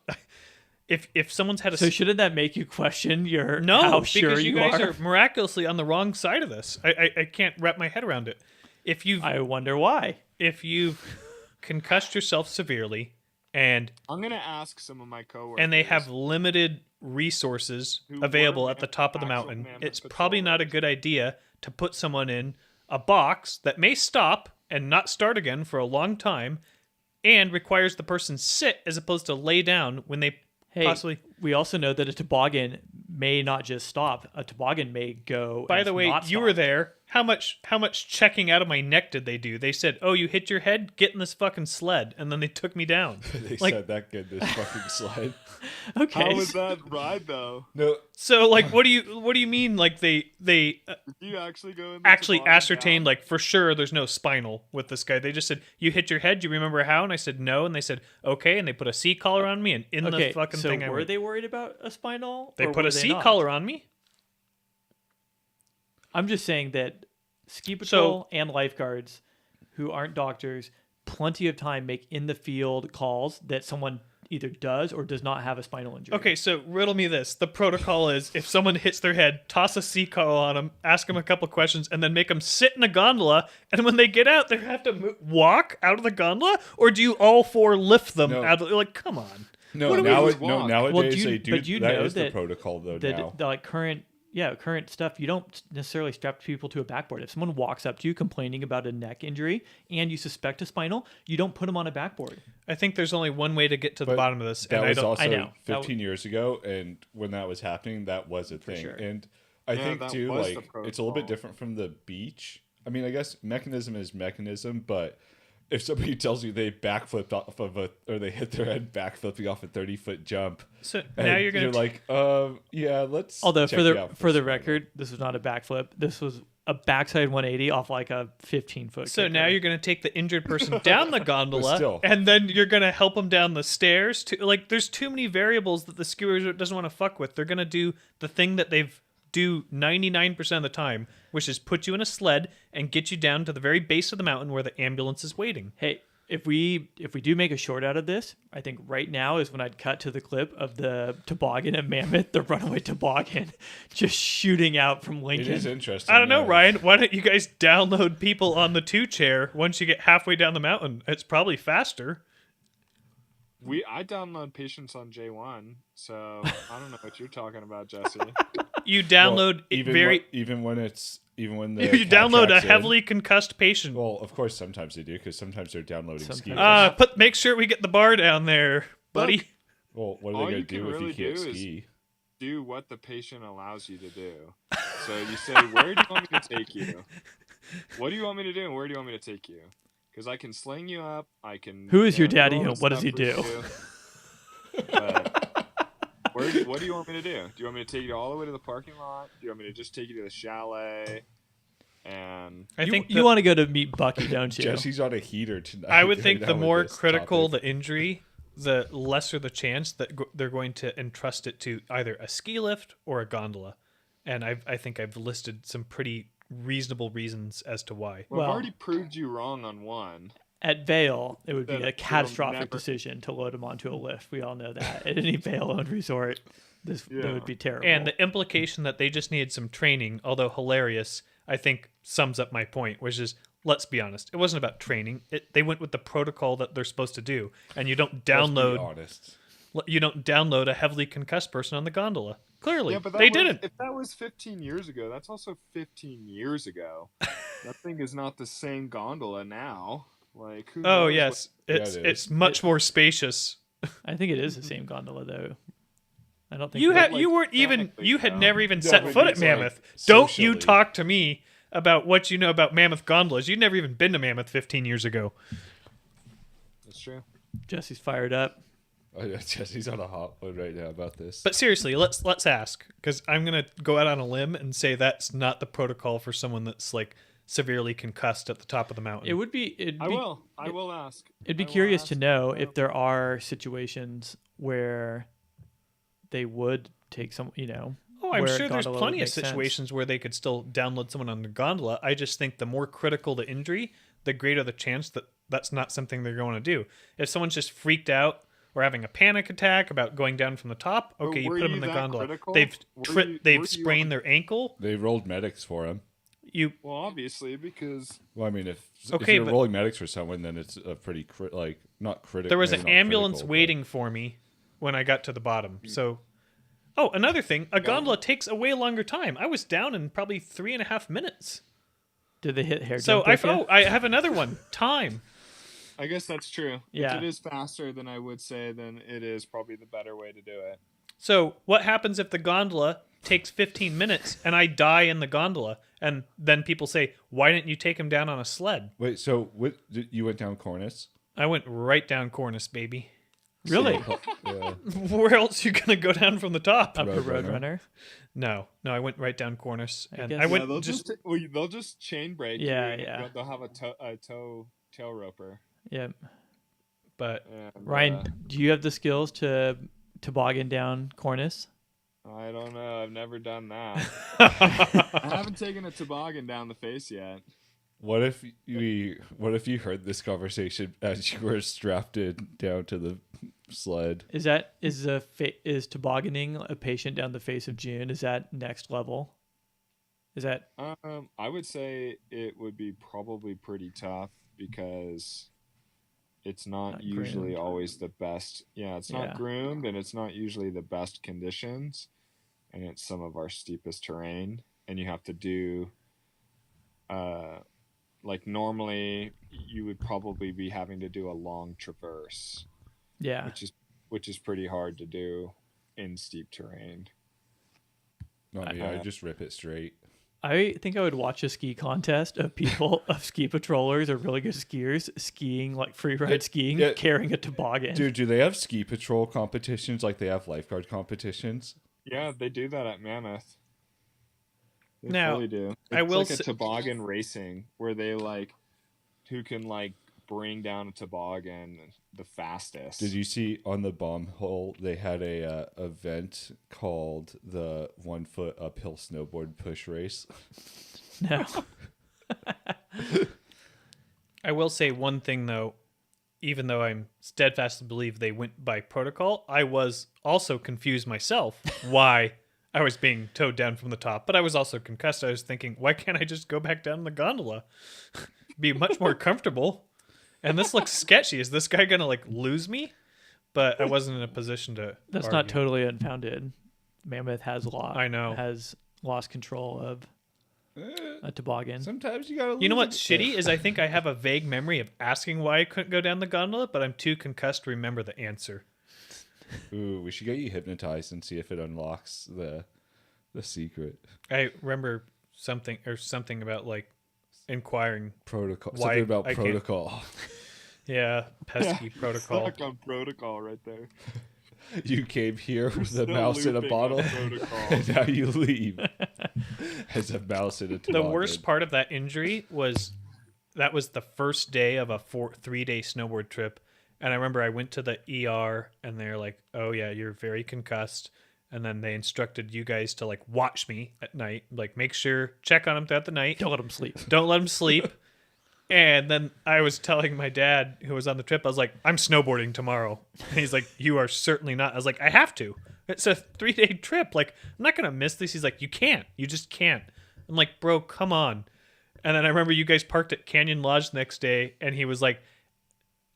if someone's had a So shouldn't that make you question your no, how because sure you you guys are? are miraculously on the wrong side of this. I can't wrap my head around it. If you've I wonder why. if you've concussed yourself severely and I'm gonna ask some of my coworkers. they have limited resources Who available were at the top of the actual mountain, mammoth it's probably not a good idea to put someone in a box that may stop and not start again for a long time and requires the person sit as opposed to lay down when they Hey, possibly. we also know that a toboggan may not just stop. A toboggan may go. By and the way, not you stop. were there. How much checking out of my neck did they do? They said, "Oh, you hit your head. Get in this fucking sled," and then they took me down. They Like- said that good this fucking slide. Okay. How was that ride though? No, So, like, what do you mean? Like they Did you actually go in the actually toboggan ascertained, down? like, for sure there's no spinal with this guy. They just said, "You hit your head. Do you remember how?" And I said, "No." And they said, "Okay." And they put a C collar on me, and in Okay. the fucking so thing, I were went. they worried about a spinal? They or put were a C not? collar on me. I'm just saying that ski patrol and lifeguards who aren't doctors plenty of time make in the field calls that someone either does or does not have a spinal injury. Okay, so riddle me this. The protocol is if someone hits their head, toss a sea collar on them, ask them a couple questions, and then make them sit in a gondola. And when they get out, they have to walk out of the gondola? Or do you all 4 lift them No. out of like, come on. no. What do we Now, just no. walk? Nowadays Well, do you- they do. but you that know is the that protocol though. The, now, the like current stuff, you don't necessarily strap people to a backboard. If someone walks up to you complaining about a neck injury and you suspect a spinal, you don't put them on a backboard. I think there's only one way to get to the But bottom of this. that And I was don't. also I know. That 15 years ago, and when that was happening, that was a thing. sure. And I Yeah, think that too, was the like it's a little bit protocol. different from the beach. I mean, I guess mechanism is mechanism, but if somebody tells you they backflipped off of or they hit their head backflipping off a 30-foot jump, So and now you're going to. like, yeah, let's. Although check for you the out for the spinal." record, this was not a backflip. This was a backside 180 off like a 15-foot. So now you're going to take the injured person down the gondola, still. and then you're going to help them down the stairs. Like, there's too many variables that the ski resort doesn't want to fuck with. They're going to do the thing that they've do 99% of the time, which is put you in a sled and get you down to the very base of the mountain where the ambulance is waiting. Hey, if we do make a short out of this, I think right now is when I'd cut to the clip of the toboggan at Mammoth, the runaway toboggan, just shooting out from It Lincoln. is interesting. I don't know, yeah. Ryan. Why don't you guys download people on the 2-chair once you get halfway down the mountain? It's probably faster. I download patients on J1, so I don't know what you're talking about, Jesse. You download Well, it very. even when the You download a contract's in. heavily concussed patient. Well, of course, sometimes they do because sometimes they're downloading ski. Sometimes. lists. Make sure we get the bar down there, buddy. Well, what are all they you going to can do if really you can't do is- ski? Do what the patient allows you to do. So you say, where do you want me to take you? What do you want me to do, and where do you want me to take you? Because I can sling you up. I can. Who is your do daddy all and this what does stuff he for do? you. But what do you want me to do? Do you want me to take you all the way to the parking lot? Do you want me to just take you to the chalet? And I think you want to go to meet Bucky, don't you? Jesse's on a heater tonight. I would right think now the with more this critical topic. the injury, the lesser the chance that they're going to entrust it to either a ski lift or a gondola. And I think I've listed some pretty reasonable reasons as to why. well, Well- I've already proved you wrong on one. At Vail, it would be That a it'll catastrophic never- decision to load him onto a lift. We all know that. At any Vail-owned resort, that Yeah. would be terrible. And the implication that they just needed some training, although hilarious, I think sums up my point, which is, let's be honest, it wasn't about training. They went with the protocol that they're supposed to do, and you don't Let's be download honest. a heavily concussed person on the gondola. Clearly, Yeah, but they was, didn't. If that was 15 years ago, that's also 15 years ago. That thing is not the same gondola now. Like, who Oh knows yes, Yeah, it's it it's is. much more spacious. I think it is the same gondola though. I don't think You that- had like, you weren't even technically, you had no. never even No, set but foot at it's, like, Mammoth. Don't you socially. talk to me about what you know about Mammoth gondolas. You'd never even been to Mammoth 15 years ago. That's true. Jesse's fired up. Oh, yeah, Jesse's on a hot one right now about this. But seriously, let's ask, because I'm gonna go out on a limb and say that's not the protocol for someone that's like severely concussed at the top of the mountain. It would be. I will ask. It'd be I will curious ask to know about- if there are situations where they would take some. Oh, I'm where a sure there's gondola plenty would of make sense. situations where they could still download someone on the gondola. I just think the more critical the injury, the greater the chance that that's not something they're going to do. If someone's just freaked out or having a panic attack about going down from the top, But okay, you were put them you in the that gondola. critical? They've Were you- they've were you sprained on- their ankle. They rolled medics for him. You Well, obviously, because Well, I mean, if Okay, you're but- rolling medics for someone, then it's a pretty not critical. there was an ambulance waiting for me when I got to the bottom. So, oh, another thing, a gondola takes a way longer time. I was down in probably 3.5 minutes. Did they hit hair? So jump with ya? I have another one. Time. I guess that's true. Yeah. If it is faster than I would say, then it is probably the better way to do it. So what happens if the gondola takes 15 minutes and I die in the gondola? And then people say, why didn't you take him down on a sled? Wait, so you went down Cornice? I went right down Cornice, baby. Really? Yeah. Where else you gonna go down from the top? Upper Roadrunner. Roadrunner. No, I went right down Cornice, and guess- I Yeah, went they'll just. they'll just chain break. Yeah, you. yeah. They'll have a tail roper. Yeah. But And, Ryan, do you have the skills to toboggan down Cornice? I don't know. I've never done that. I haven't taken a toboggan down the face yet. What if you heard this conversation as you were strapped in down to the sled? Is tobogganing a patient down the face of June? Is that next level? Is that I would say it would be probably pretty tough because it's not Not usually groomed. always the best. Yeah, it's Yeah. not groomed and it's not usually the best conditions, and it's some of our steepest terrain, and you have to do like normally you would probably be having to do a long traverse, yeah? which is pretty hard to do in steep terrain. Not me. I just rip it straight. I think I would watch a ski contest of people of ski patrollers or really good skiers skiing like free ride skiing, yeah. carrying a toboggan. Dude, do they have ski patrol competitions like they have lifeguard competitions? Yeah, they do that at Mammoth. They Now, fully do. It's I will like a say- toboggan racing where they like who can like bring down a toboggan the fastest. Did you see on the bomb hole they had a event called the 1 foot uphill snowboard push race? No. I will say one thing though, even though I'm steadfast to believe they went by protocol, I was also confused myself why I was being towed down from the top, but I was also concussed. I was thinking, why can't I just go back down the gondola? Be much more comfortable. And this looks sketchy. Is this guy gonna like lose me? But I wasn't in a position to. That's not argue. totally unfounded. Mammoth has lost control of a toboggan. Sometimes you gotta. You know lose what's it. shitty is I think I have a vague memory of asking why I couldn't go down the gondola, but I'm too concussed to remember the answer. Ooh, we should get you hypnotized and see if it unlocks the secret I remember something about like inquiring. protocol. Why Something about I can't- protocol. Yeah, pesky protocol. Stuck on protocol right there. You came here with a Still mouse in a looping on bottle, protocol. and now you leave as a mouse in a The toboggan. worst part of that injury was that was the first day of a 3-day snowboard trip, and I remember I went to the ER and they're like, "Oh yeah, you're very concussed." And then they instructed you guys to like watch me at night, like make sure check on him throughout the night. Don't let him sleep. Don't let him sleep. And then I was telling my dad, who was on the trip, I was like, I'm snowboarding tomorrow. And he's like, you are certainly not. I was like, I have to. It's a 3-day trip. Like, I'm not going to miss this. He's like, you can't. You just can't. I'm like, bro, come on. And then I remember you guys parked at Canyon Lodge the next day, and he was like,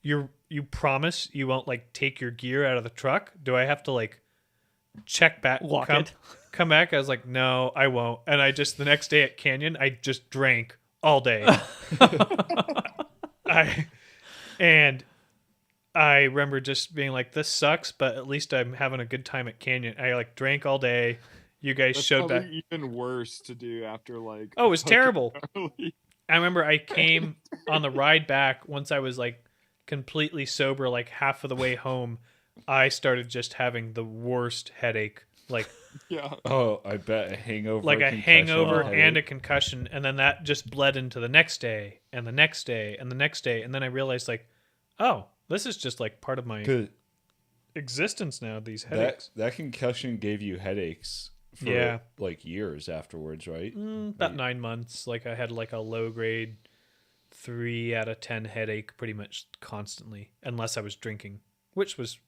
you promise you won't, like, take your gear out of the truck? Do I have to, like, check back? Lock it. Come back? I was like, no, I won't. And I just, the next day at Canyon, I just drank all day. I and I remember just being like, "This sucks," but at least I'm having a good time at Canyon. I like drank all day. You guys That's showed back. probably even worse to do after like Oh, it was fucking terrible. early. I remember I came on the ride back once I was like completely sober, like half of the way home. I started just having the worst headache, Yeah. Oh, I bet a hangover, like a concussion, hangover Oh. and a headache. concussion, and then that just bled into the next day and the next day and the next day, and then I realized like, oh, this is just like part of my 'Cause existence now. These that headaches. that concussion gave you headaches for Yeah. like years afterwards, right? About 9 months. Like I had like a low grade 3 out of 10 headache pretty much constantly, unless I was drinking, which was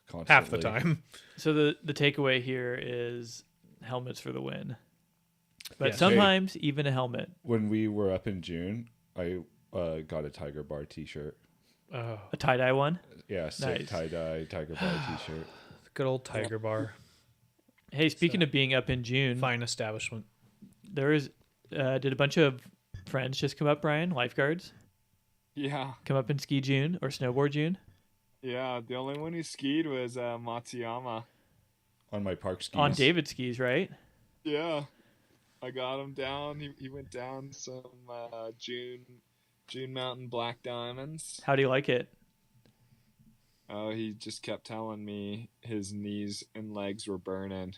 Constantly. half the time. So the takeaway here is helmets for the win. But Yes. sometimes even a helmet. When we were up in June, I got a Tiger Bar T-shirt. Oh, A tie-dye one. Yeah, sick Nice. tie-dye Tiger Bar T-shirt. good old Tiger Bar. Hey, speaking of being up in June, Fine establishment. there is did a bunch of friends just come up, Brian, lifeguards, Yeah. come up and ski June or snowboard June? Yeah. The only one who skied was Matsuyama. On my park skis. On David skis, right? Yeah. I got him down. He went down some June Mountain Black Diamonds. How do you like it? Oh, he just kept telling me his knees and legs were burning.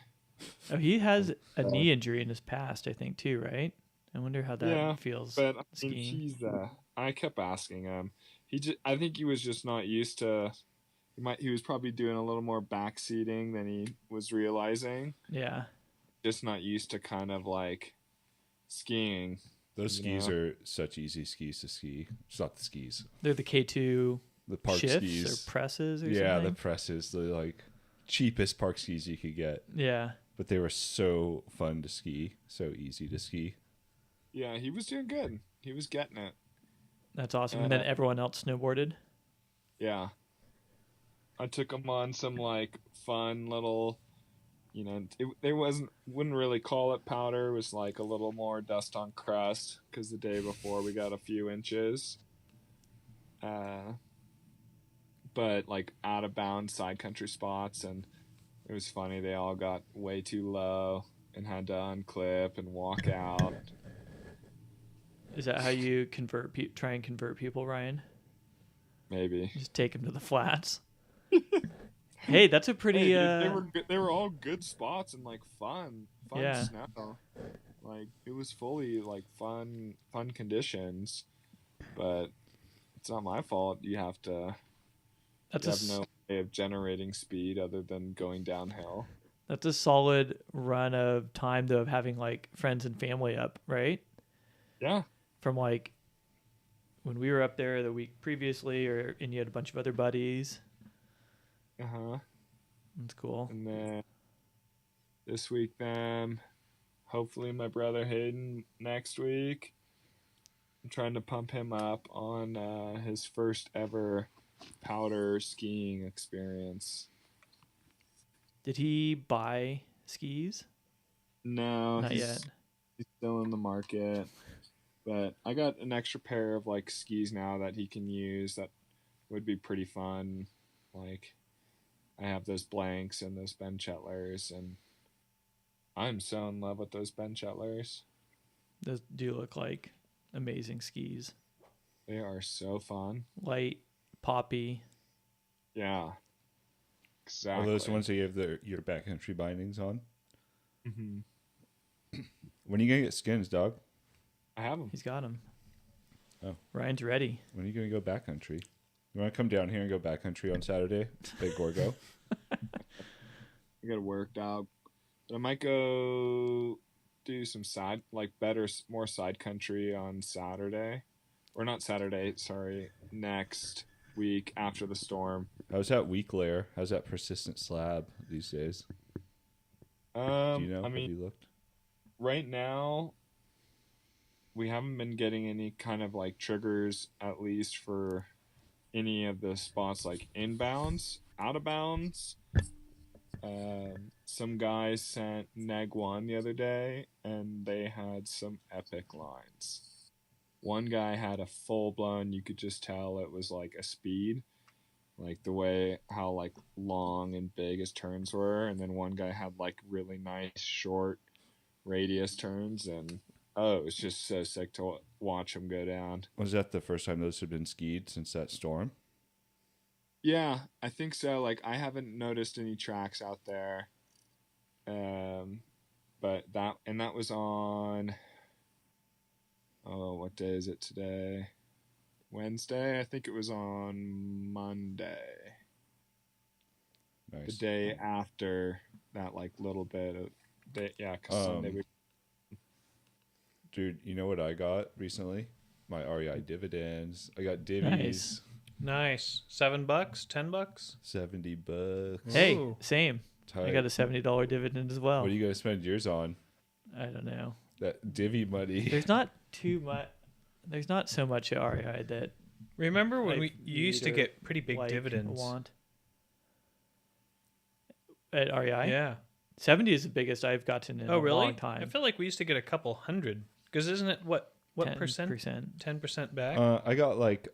Oh, he has a knee injury in his past, I think, too, right? I wonder how that Yeah, feels. But I mean, skiing. I kept asking him. I think he was just not used to. He was probably doing a little more backseating than he was realizing. Yeah. Just not used to kind of like skiing. Those skis Yeah. are such easy skis to ski. It's not the skis. They're the K2 The park shifts skis. or presses or Yeah, something. the presses, the like cheapest park skis you could get. Yeah. But they were so fun to ski, so easy to ski. Yeah, he was doing good. He was getting it. That's awesome. And then everyone else snowboarded. Yeah. I took him on some like fun little, wouldn't really call it powder. It was like a little more dust on crust because the day before we got a few inches. But like out of bounds side country spots, and it was funny. They all got way too low and had to unclip and walk out. Is that how you try and convert people, Ryan? Maybe. Just take them to the flats. Hey, that's a pretty. Hey, dude, they were good. They were all good spots and like fun Yeah. snow. Like it was fully like fun conditions, but it's not my fault. You have to. That's You have no way of generating speed other than going downhill. That's a solid run of time though of having like friends and family up, right? Yeah. From like when we were up there the week previously, and you had a bunch of other buddies. Uh huh. That's cool. And then this week, then hopefully my brother Hayden next week. I'm trying to pump him up on his first ever powder skiing experience. Did he buy skis? No, Not yet. He's still in the market. But I got an extra pair of like skis now that he can use that would be pretty fun. Like I have those blanks and those Ben Chetlers, and I'm so in love with those Ben Chetlers. Those do look like amazing skis. They are so fun. Light, poppy. Yeah. Are Exactly. those the ones that you have your backcountry bindings on? Hmm. When are you gonna get skins, dog? I have them. He's got them. Oh. Ryan's ready. When are you gonna go backcountry? You want to come down here and go backcountry on Saturday? Big Gorgo. I got it worked out. But I might go do some more side country on Saturday. Or not Saturday, sorry. Next week after the storm. How's that weak layer? How's that persistent slab these days? Do you know? I mean, Have you looked? right now we haven't been getting any kind of like triggers, at least for any of the spots like inbounds. Out of bounds, Some guys sent Neg 1 the other day, and they had some epic lines. One guy had a full blown, you could just tell it was like a speed, like the way how like long and big his turns were, and then one guy had like really nice short radius turns, and oh, it was just so sick to watch him go down. Was that the first time those had been skied since that storm? Yeah, I think so. Like I haven't noticed any tracks out there. But that was on, oh, what day is it today? Wednesday. I think it was on Monday. The Nice. day after that, like little bit of day, yeah, because Sunday we. Dude, you know what I got recently? My REI dividends. I got divvies. Nice. Nice. $7, $10. $70. Hey, Ooh. same. I Tight. got a $70 dividend as well. What are you gonna spend yours on? I don't know. That divvy money. There's not too much. There's not so much at REI that Remember when I you used to need or get pretty big like or dividends? want at REI. Yeah. 70 is the biggest I've gotten in Oh, a really? long time. I feel like we used to get a couple hundred. Because isn't it what 10%. percent? 10% back? I got like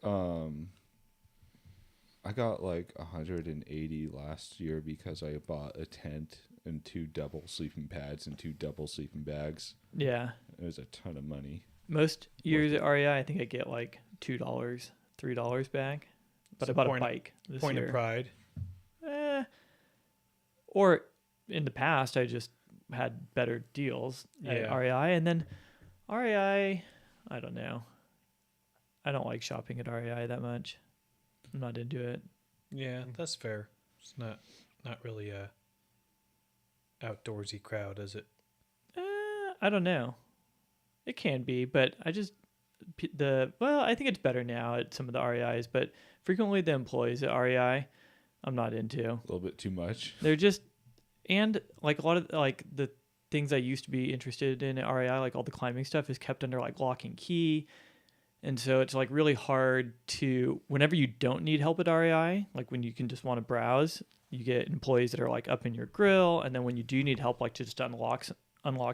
180 last year because I bought a tent and 2 double sleeping pads and 2 double sleeping bags. Yeah. It was a ton of money. Most years at REI, I think I get like $2, $3 back. But So I bought a point- bike this Point year. of pride. Or in the past, I just had better deals at Yeah. REI. And then REI, I don't know. I don't like shopping at REI that much. I'm not into it. Yeah, that's fair. It's not really a outdoorsy crowd, is it? I don't know. It can be, but I think it's better now at some of the REIs, but frequently the employees at REI, I'm not into. A little bit too much. They're just, and like a lot of like the things I used to be interested in at REI, like all the climbing stuff is kept under like lock and key. And so it's like really hard to, whenever you don't need help at REI, like when you can just want to browse, you get employees that are like up in your grill. And then when you do need help, like to just unlock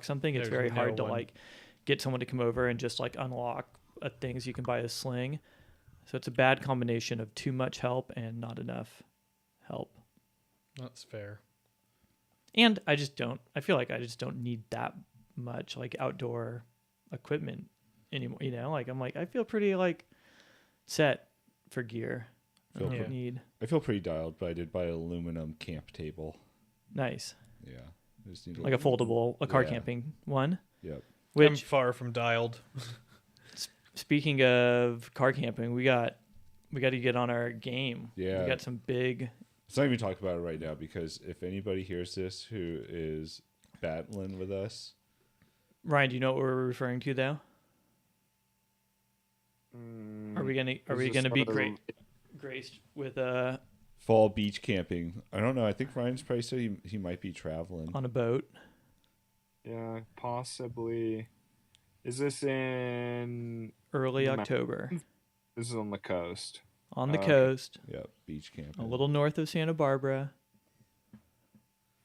something, it's There's very no hard to one. like get someone to come over and just like unlock things. You can buy a sling. So it's a bad combination of too much help and not enough help. That's fair. And I feel like I just don't need that much like outdoor equipment anymore. You know, like I'm like, I feel pretty like set for gear. I don't Yeah. need. I feel pretty dialed, but I did buy an aluminum camp table. Nice. Yeah. I just need Like a foldable, a car Yeah. camping one. Yep. I'm Which, far from dialed. speaking of car camping, we got to get on our game. Yeah. We got some big. Let's not even talk about it right now because if anybody hears this who is battling with us, Ryan, do you know what we're referring to though? Are we gonna be graced with fall beach camping. I don't know. I think Ryan's probably said he might be traveling. on a boat? Yeah, possibly. Is this in? Early Ma- October This is on the coast. on the Okay. coast, Yep, beach camping. a little north of Santa Barbara.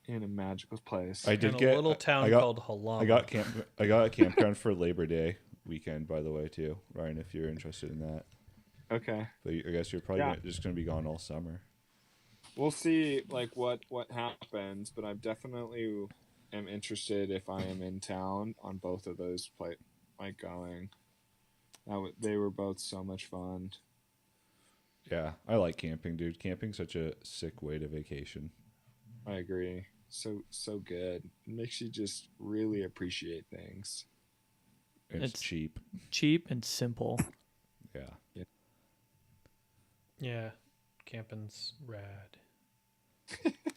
In a magical place. I did in get a little town I got, called Hallam. I got a campground for Labor Day weekend, by the way, too, Ryan. If you're interested in that, Okay. but I guess you're probably Yeah. just going to be gone all summer. We'll see like what happens, but I definitely am interested if I am in town on both of those like going. They were both so much fun. Yeah, I like camping, dude. Camping's such a sick way to vacation. I agree. So good. It makes you just really appreciate things. It's It's- cheap. Cheap and simple. Yeah. Yeah, camping's rad.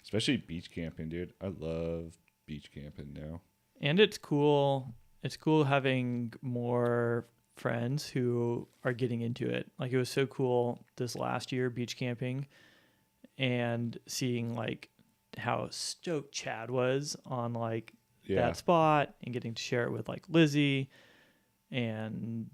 Especially beach camping, dude. I love beach camping now. And it's cool. It's cool having more friends who are getting into it. Like it was so cool this last year beach camping and seeing like how stoked Chad was on like Yeah. that spot and getting to share it with like Lizzie and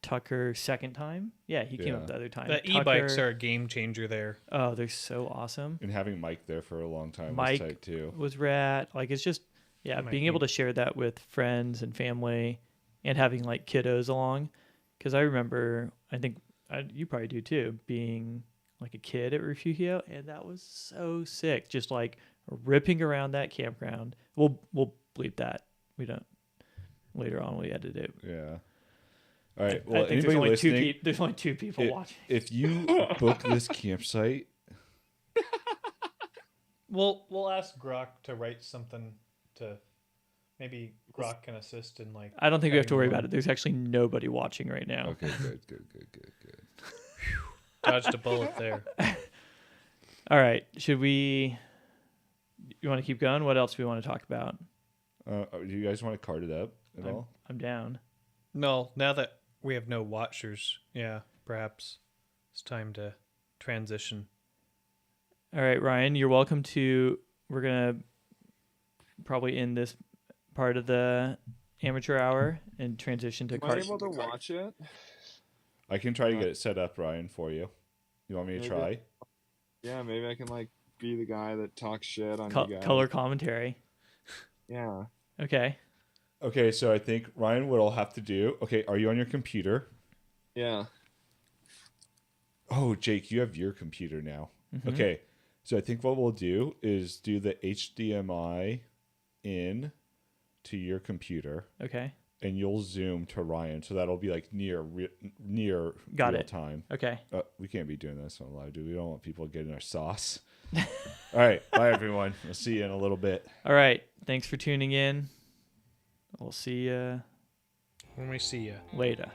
Tucker second time. Yeah, he came Yeah. up the other time. The Tucker, e-bikes are a game changer there. Oh, they're so awesome. And having Mike there for a long time Mike was tight too. was rad. Like it's just Might being be- able to share that with friends and family, and having like kiddos along. Because I remember, I think you probably do too, being like a kid at Refugio, and that was so sick. Just like ripping around that campground. We'll bleep that. We don't. Later on, we edit it. Yeah. All right. Well, I think anybody listening, there's only two people watching. if you book this campsite, We'll ask Grok to write something to maybe Grok can assist in like. I don't think we have to worry having about it. There's actually nobody watching right now. okay, good. Dodged a bullet there. All right. Should we? You want to keep going? What else do we want to talk about? Do you guys want to card it up at all? I'm down. No, now that we have no watchers, yeah, perhaps it's time to transition. All right, Ryan, you're welcome to. We're gonna probably end this part of the amateur hour and transition to Am I card. able to watch it? I can try to get it set up, Ryan, for you. You want me to Maybe. try? Yeah, maybe I can like be the guy that talks shit on you guys. Color commentary. Yeah. Okay. Okay, so I think Ryan, what I'll have to do. Okay, are you on your computer? Yeah. Oh, Jake, you have your computer now. Mhm. Okay, so I think what we'll do is do the HDMI in to your computer, Okay. and you'll zoom to Ryan, so that'll be like near Got real it. time. Okay. We can't be doing this on live, dude. We don't want people getting our sauce. All right, bye everyone. We'll see you in a little bit. All right. Thanks for tuning in. We'll see you When we see you. later.